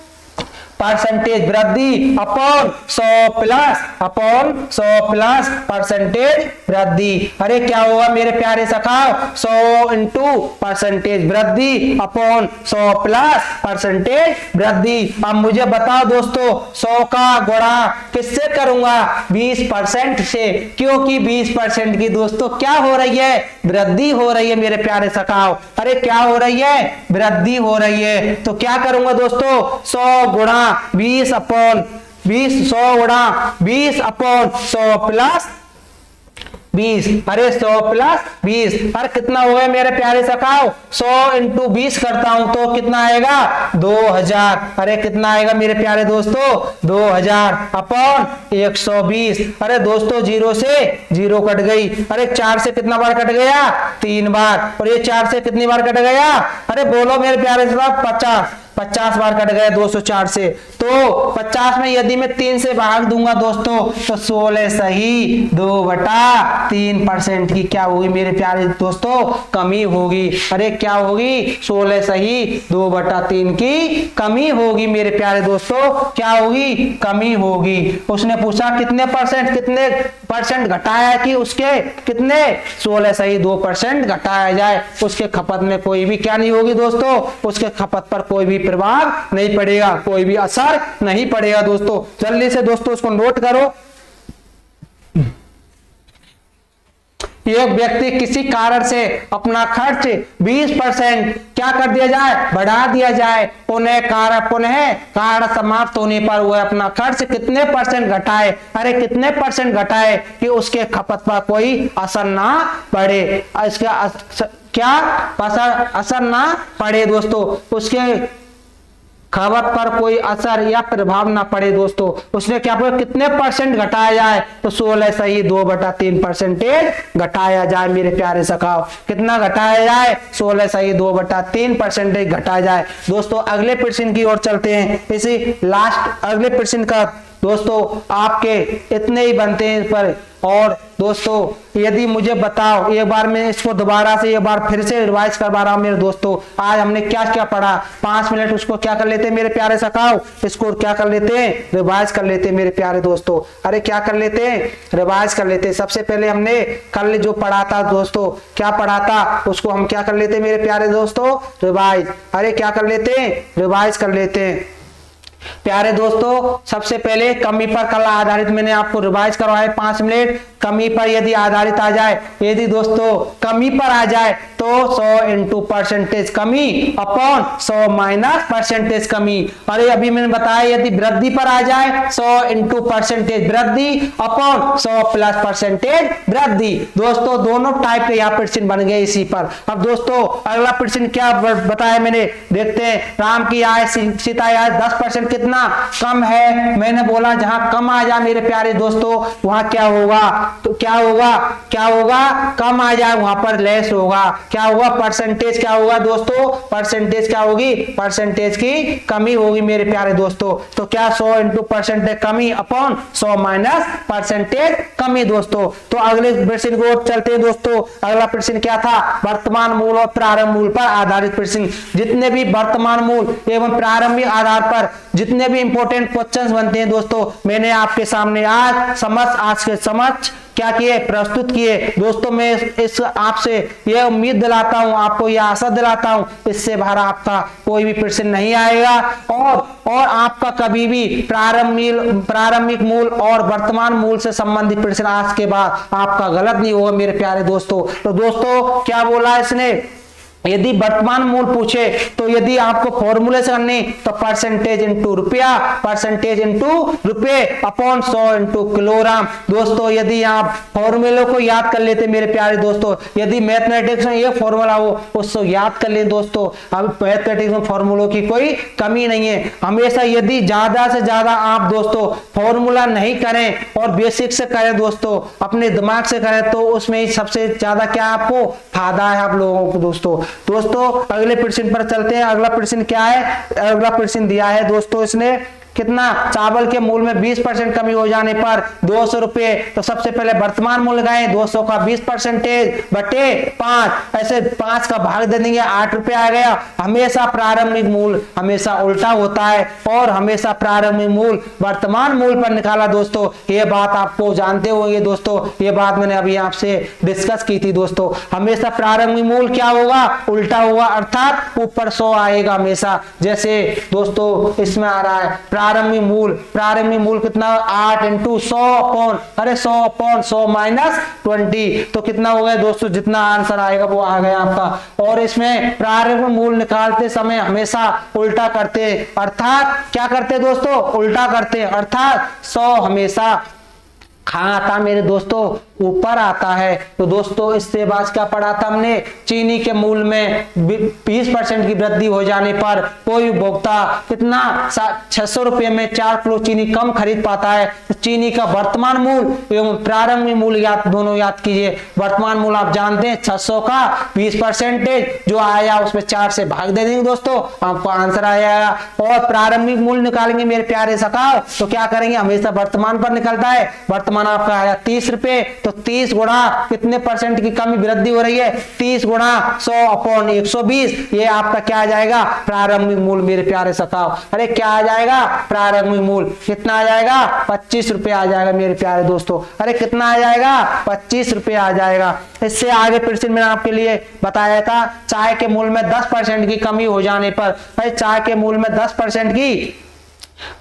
परसेंटेज वृद्धि अपॉन 100 प्लस परसेंटेज वृद्धि। अरे क्या होगा मेरे प्यारे सखाओ, 100 इंटू परसेंटेज वृद्धि अपॉन 100 प्लस परसेंटेज वृद्धि। अब मुझे बताओ दोस्तों 100 का गुणा किससे करूंगा, 20% से, क्योंकि 20% की दोस्तों क्या हो रही है, वृद्धि हो रही है मेरे प्यारे सखाओ। अरे क्या हो रही है, वृद्धि हो रही है। तो क्या करूंगा दोस्तों, 100 गुणा 20 अपॉन 20, 100 गुणा 20 अपॉन 100 प्लस 20। अरे 100 प्लस 20, अरे कितना हो गया मेरे प्यारे सखाओ, 100 इंटू 20 करता हूं तो कितना आएगा, 2000। अरे कितना आएगा मेरे प्यारे दोस्तों, 2000 अपॉन 120। अरे दोस्तों 0 से 0 कट गई। अरे 4 से कितना बार कट गया, 3 बार। और ये 4 से कितनी बार कट गया, अरे बोलो मेरे प्यारे साहब, 50 बार कट गया 204 से। तो 50 में यदि मैं 3 से भाग दूंगा दोस्तों तो 16 सही 2/3% की क्या होगी मेरे प्यारे दोस्तों, कमी होगी। अरे क्या होगी, 16 सही 2/3 की कमी होगी मेरे प्यारे दोस्तों, क्या होगी, कमी होगी। उसने पूछा कितने परसेंट घटाया कि उसके कितने, 16 सही 2% घटाया जाए, उसके खपत में कोई भी क्या नहीं होगी दोस्तों, उसके खपत पर कोई भी प्रभाव नहीं पड़ेगा, कोई भी असर नहीं पड़ेगा दोस्तों। जल्दी से दोस्तों उसको नोट करो। एक व्यक्ति किसी कारण से अपना खर्च 20% क्या कर दिया जाए, बढ़ा दिया जाए, पुनः कारण समाप्त होने पर वह अपना खर्च कितने परसेंट घटाए, अरे कितने परसेंट घटाए कि उसके खपत पर कोई असर ना पड़े, इसका क्या असर ना पड़े दोस्तों, उसके खपत पर कोई असर या प्रभाव ना पड़े दोस्तों। उसने क्या बोला, कितने परसेंट घटाया जाए, तो 16 सही 2/3% घटाया जाए मेरे प्यारे सखाओ। कितना घटाया जाए, 16 सही 2/3% घटाया जाए दोस्तों। अगले प्रश्न की ओर चलते हैं। इसी लास्ट अगले प्रश्न का दोस्तों आपके इतने ही बनते हैं पर। और दोस्तों यदि मुझे बताओ, एक बार मैं इसको दोबारा से एक बार फिर से रिवाइज करवा रहा हूं मेरे दोस्तों, आज हमने क्या क्या पढ़ा, 5 मिनट उसको क्या कर लेते हैं मेरे प्यारे सखाओ, इसको क्या कर लेते हैं, रिवाइज कर लेते हैं मेरे प्यारे दोस्तों। अरे क्या कर लेते हैं, रिवाइज कर लेते हैं। सबसे पहले हमने कल जो पढ़ा था दोस्तों, क्या पढ़ा था, उसको हम क्या कर लेते हैं मेरे प्यारे दोस्तों, रिवाइज। अरे क्या कर लेते हैं, रिवाइज कर लेते हैं प्यारे दोस्तों। सबसे पहले कमी पर कल आधारित मैंने आपको रिवाइज करवाया 5 मिनट। कमी पर यदि आधारित आ जाए, यदि दोस्तों कमी पर आ जाए तो 100 इंटू परसेंटेज कमी अपॉन 100 माइनस परसेंटेज कमी। अरे अभी मैंने बताया यदि वृद्धि पर आ जाए 100 इंटू परसेंटेज वृद्धि अपॉन 100 प्लस परसेंटेज वृद्धि। दोस्तों दोनों टाइप के यहाँ प्रश्न बन गए इसी पर। अब दोस्तों अगला प्रश्न क्या बताया मैंने, देखते हैं। राम की आय सीता आय 10% कितना कम है। मैंने बोला जहां कम आ जाए मेरे प्यारे दोस्तों वहां क्या होगा, तो क्या होगा, क्या होगा, कम आ जाए वहां पर लेस होगा। क्या होगा, परसेंटेज क्या होगा दोस्तों, परसेंटेज क्या होगी, परसेंटेज की कमी होगी मेरे प्यारे दोस्तों। तो क्या 100 इंटू परसेंटेज कमी अपॉन 100 माइनस परसेंटेज कमी दोस्तों। तो अगले प्रश्न को चलते हैं दोस्तों। अगला प्रश्न क्या था, वर्तमान मूल और प्रारंभ मूल पर आधारित प्रश्न। जितने भी वर्तमान मूल एवं प्रारंभिक आधार पर जितने भी इंपॉर्टेंट क्वेश्चंस बनते हैं दोस्तों, मैंने आपके सामने आज के समक्ष क्या किए, प्रस्तुत किए दोस्तों। मैं इस आपसे यह उम्मीद दिलाता हूं, आपको यह आशा दिलाता हूं, इससे बाहर आपका कोई भी प्रश्न नहीं आएगा और आपका कभी भी प्रारंभिक मूल और वर्तमान मूल से संबंधित प्रश्न आज के बाद आपका गलत नहीं होगा मेरे प्यारे दोस्तों। तो दोस्तों क्या बोला इसने, यदि वर्तमान मूल पूछे तो यदि आपको फॉर्मूले से करनी तो परसेंटेज इंटू रुपया, परसेंटेज इंटू रुपये अपॉन 100 इंटू किलोग्राम। दोस्तों यदि आप फॉर्मूले को याद कर लेते मेरे प्यारे दोस्तों, यदि मैथमेटिक्स में ये फॉर्मूला हो उसको याद कर ले दोस्तों। अब मैथमेटिक्स में फॉर्मूलों की कोई कमी नहीं है। हमेशा यदि ज्यादा से ज्यादा आप दोस्तों फॉर्मूला नहीं करें और बेसिक से करें दोस्तों, अपने दिमाग से करें, तो उसमें सबसे ज्यादा क्या आपको फायदा है आप लोगों को दोस्तों। अगले प्रश्न पर चलते हैं। अगला प्रश्न क्या है, अगला प्रश्न दिया है दोस्तों इसने कितना, चावल के मूल में 20% कमी हो जाने पर 200 रुपए। तो सबसे पहले वर्तमान मूल्य लगाए 200 का 20% बटे 5, ऐसे 5 का भाग दे देंगे 8 रुपए आ गया। हमेशा प्रारंभिक मूल हमेशा उल्टा होता है और हमेशा प्रारंभिक मूल वर्तमान मूल पर निकाला दोस्तों। ये बात आपको जानते होंगे दोस्तों, ये बात मैंने अभी आपसे डिस्कस की थी दोस्तों। हमेशा प्रारंभिक मूल क्या होगा, उल्टा होगा, अर्थात ऊपर 100 आएगा हमेशा। जैसे दोस्तों इसमें आ रहा है प्रारंभिक मूल कितना, 8 इंटू 100 अपॉन, अरे 100 अपॉन 100 माइनस 20। तो कितना हो गया दोस्तों, जितना आंसर आएगा वो आ गया आपका। और इसमें प्रारंभिक मूल निकालते समय हमेशा उल्टा करते, अर्थात क्या करते दोस्तों, उल्टा करते, अर्थात 100 हमेशा कहां आता मेरे दोस्तों, ऊपर आता है। तो दोस्तों इससे बाद क्या पढ़ा था हमने, चीनी के मूल में 20% की वृद्धि हो जाने पर कोई उपभोक्ता कितना 600 रुपए में 4 किलो चीनी कम खरीद पाता है। तो चीनी का वर्तमान मूल एवं प्रारंभिक मूल दोनों याद कीजिए। वर्तमान मूल आप जानते हैं 600 का 20% जो आया उसमें 4 से भाग दे देंगे दोस्तों, आपको आंसर आ जाएगा। और प्रारंभिक मूल निकालेंगे मेरे प्यारे सखाओ, तो क्या करेंगे, हमेशा वर्तमान पर निकलता है। वर्तमान आपका आया 30 रुपए, तो 30 गुणा कितने परसेंट की कमी वृद्धि हो रही है, 30 गुणा 100 अपॉन 120, ये आपका क्या आ जाएगा, प्रारंभिक मूल मेरे प्यारे सखाओ। अरे क्या आ जाएगा, प्रारंभिक मूल कितना आ जाएगा, 25 रुपए आ जाएगा मेरे प्यारे दोस्तों। अरे कितना आ जाएगा, 25 रुपए आ जाएगा। इससे आगे प्रश्न मैंने आपके लिए बताया था, चाय के मूल में 10% की कमी हो जाने पर, चाय के मूल में 10% की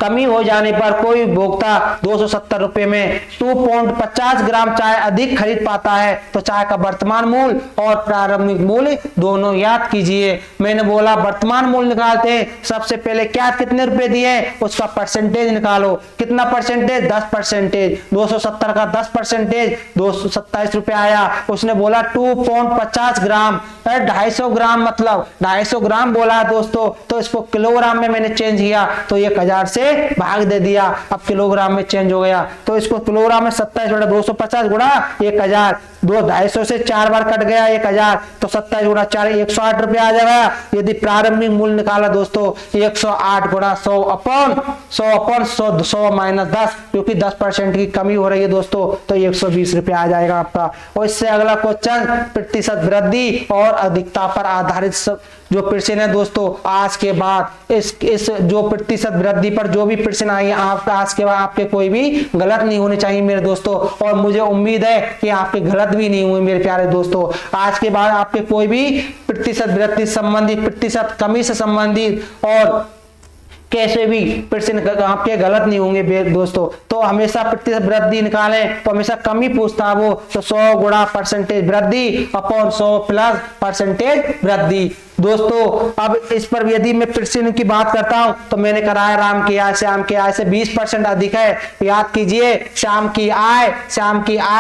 कमी हो जाने पर कोई उपभोक्ता 270 रुपए में 2.50 ग्राम चाय अधिक खरीद पाता है तो चाय का वर्तमान मूल्य और प्रारंभिक मूल्य दोनों याद कीजिए। मैंने बोला वर्तमान मूल्य निकालते हैं, सबसे पहले क्या कितने रुपए दिए उसका परसेंटेज निकालो। कितना परसेंटेज? 10%। 270 का 10% 227 रुपए आया। उसने बोला 2.50 ग्राम, 250 ग्राम मतलब 250 ग्राम बोला दोस्तों, तो इसको किलोग्राम में मैंने चेंज किया तो 1000 से भाग दे दिया, अब किलोग्राम में चेंज हो गया। तो इसको किलोग्राम में 27/250 गुणा 1000, 250 से 4 बार कट गया 1000, तो 27 गुणा 4 108 रुपया आ जाएगा। यदि प्रारंभिक मूल्य निकाला दोस्तों 108 गुणा 100 अपॉन 100 माइनस 10, क्योंकि 10% की कमी हो रही है दोस्तों, तो 120 रुपया आ जाएगा आपका। और इससे अगला क्वेश्चन प्रतिशत वृद्धि और अधिकता पर आधारित जो प्रश्न है दोस्तों, आज के बाद इस जो प्रतिशत वृद्धि पर जो भी प्रश्न आएंगे आप आज के बाद आपके कोई भी गलत नहीं होने चाहिए मेरे दोस्तों, और मुझे उम्मीद है कि आपके गलत भी नहीं हुए मेरे प्यारे दोस्तों। आज के बाद आपके कोई भी प्रतिशत वृद्धि संबंधित, प्रतिशत कमी से संबंधित और कैसे भी प्रश्न आपके गलत नहीं होंगे दोस्तों। तो हमेशा प्रतिशत वृद्धि निकालें तो हमेशा कमी पूछता है वो, तो 100 गुणा परसेंटेज वृद्धि अपॉन 100 प्लस परसेंटेज वृद्धि। दोस्तों अब इस पर यदि मैं प्रश्न की बात करता हूं तो मैंने कराया राम की आय श्याम की आय से 20% अधिक है। याद कीजिए श्याम की आय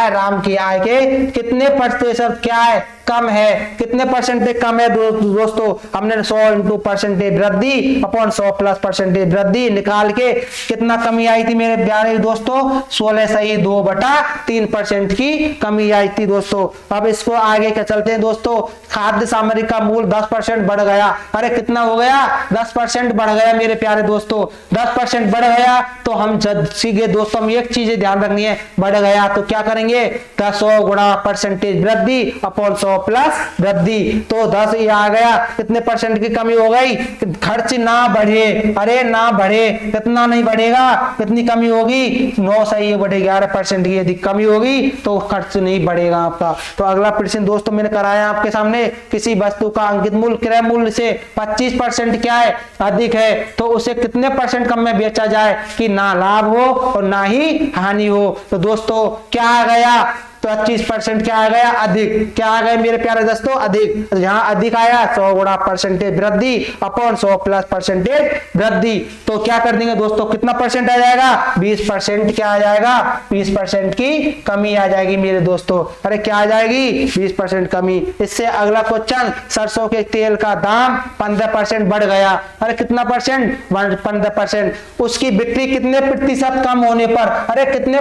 राम की आय के कितने प्रतिशत क्या है? कम है। कितने परसेंटेज कम है दोस्तों? हमने 100 इंटू परसेंटेज वृद्धि अपॉन 100 प्लस परसेंटेज वृद्धि निकाल के कितना कमी आई थी मेरे प्यारे दोस्तों? 16/2/3% की कमी आई थी दोस्तों। अब इसको आगे क्या चलते हैं दोस्तों। खाद्य सामग्री का मूल्य 10% बढ़ गया। अरे कितना हो गया? 10% बढ़ गया मेरे प्यारे दोस्तों। 10% बढ़ गया तो हम सीखे दोस्तों, हम एक चीज ध्यान रखनी है, बढ़ गया तो क्या करेंगे? 100 गुणा परसेंटेज वृद्धि अपॉन 100 प्लस वृद्धि, तो 10 ये आ गया। कितने परसेंट की कमी हो गई? खर्च ना बढ़े। अरे ना बढ़े, कितना नहीं बढ़ेगा, कितनी कमी होगी? 9 से ये बढ़े 11% की यदि कमी होगी तो खर्च नहीं बढ़ेगा आपका। तो अगला प्रश्न दोस्तों मैंने कराया आपके सामने, किसी वस्तु का अंकित मूल्य क्रय मूल्य से 25% क्या है? अधिक है, तो उसे कितने परसेंट कम में बेचा जाए कि ना लाभ हो और ना ही हानि हो? तो दोस्तों क्या आ गया? तो 25% क्या आ गया? अधिक। क्या आ गया मेरे प्यारे दोस्तों? अधिक। तो यहाँ अधिक आया 100 गुणा परसेंटेज वृद्धि अपॉन 100 प्लस परसेंटेज वृद्धि, तो क्या कर देंगे दोस्तों? कितना परसेंट आ जाएगा? 20% क्या आ जाएगा? 20% की कमी आ जाएगी मेरे दोस्तों। अरे क्या आ जाएगी? 20% कमी। इससे अगला क्वेश्चन, सरसों के तेल का दाम 15% बढ़ गया। अरे कितना परसेंट? 15%। उसकी बिक्री कितने प्रतिशत कम होने पर? अरे कितने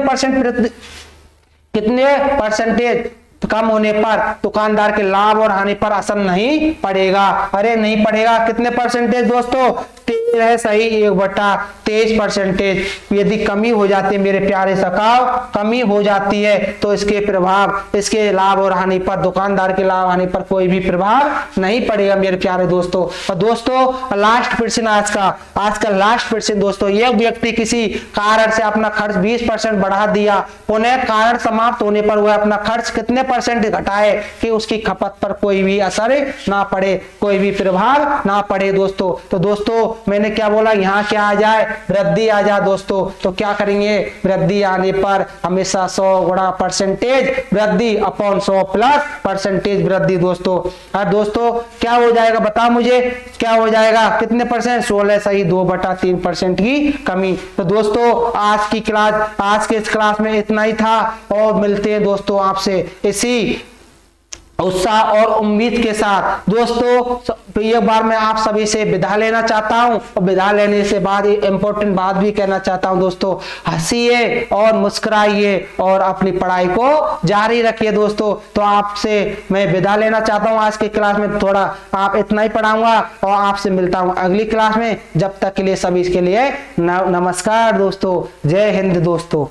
परसेंटेज कम होने पर दुकानदार के लाभ और हानि पर असर नहीं पड़ेगा? अरे नहीं पड़ेगा। कितने परसेंटेज दोस्तों? 13 सही 1/23%। यदि कमी हो जाती है मेरे प्यारे सखाव, कमी हो जाती है तो इसके प्रभाव, इसके लाभ और हानि पर, दुकानदार के लाभ हानि पर कोई भी प्रभाव नहीं पड़ेगा मेरे प्यारे दोस्तों। और दोस्तों लास्ट प्रश्न आज का लास्ट प्रश्न दोस्तों, यह व्यक्ति किसी कारण से अपना खर्च 20% बढ़ा दिया, पुनः कारण समाप्त होने पर वह अपना खर्च कितने परसेंट घटाए कि उसकी खपत पर कोई भी असर ना पड़े, कोई भी प्रभाव ना पड़े दोस्तों। तो दोस्तों मैंने क्या बोला, यहाँ क्या आ जाए? वृद्धि आ जाए दोस्तों। तो क्या करेंगे? वृद्धि आने पर हमेशा 100 गुणा परसेंटेज वृद्धि अपॉन 100 प्लस परसेंटेज वृद्धि दोस्तों। और दोस्तों क्या हो जाएगा बताओ मुझे, क्या हो जाएगा? कितने परसेंट? 16 सही 2/3% की कमी। तो दोस्तों आज के इस क्लास में इतना ही था, और मिलते हैं दोस्तों आपसे इसी उत्साह और उम्मीद के साथ। दोस्तों एक बार मैं आप सभी से विदा लेना चाहता हूं, और विदा लेने से बाद इंपॉर्टेंट बात भी कहना चाहता हूं दोस्तों, हंसिए और मुस्कुराइए और अपनी पढ़ाई को जारी रखिए दोस्तों। तो आपसे मैं विदा लेना चाहता हूं आज की क्लास में, थोड़ा आप इतना ही पढ़ाऊंगा और आपसे मिलता हूं अगली क्लास में। जब तक के लिए सभी के लिए नमस्कार दोस्तों। जय हिंद दोस्तों।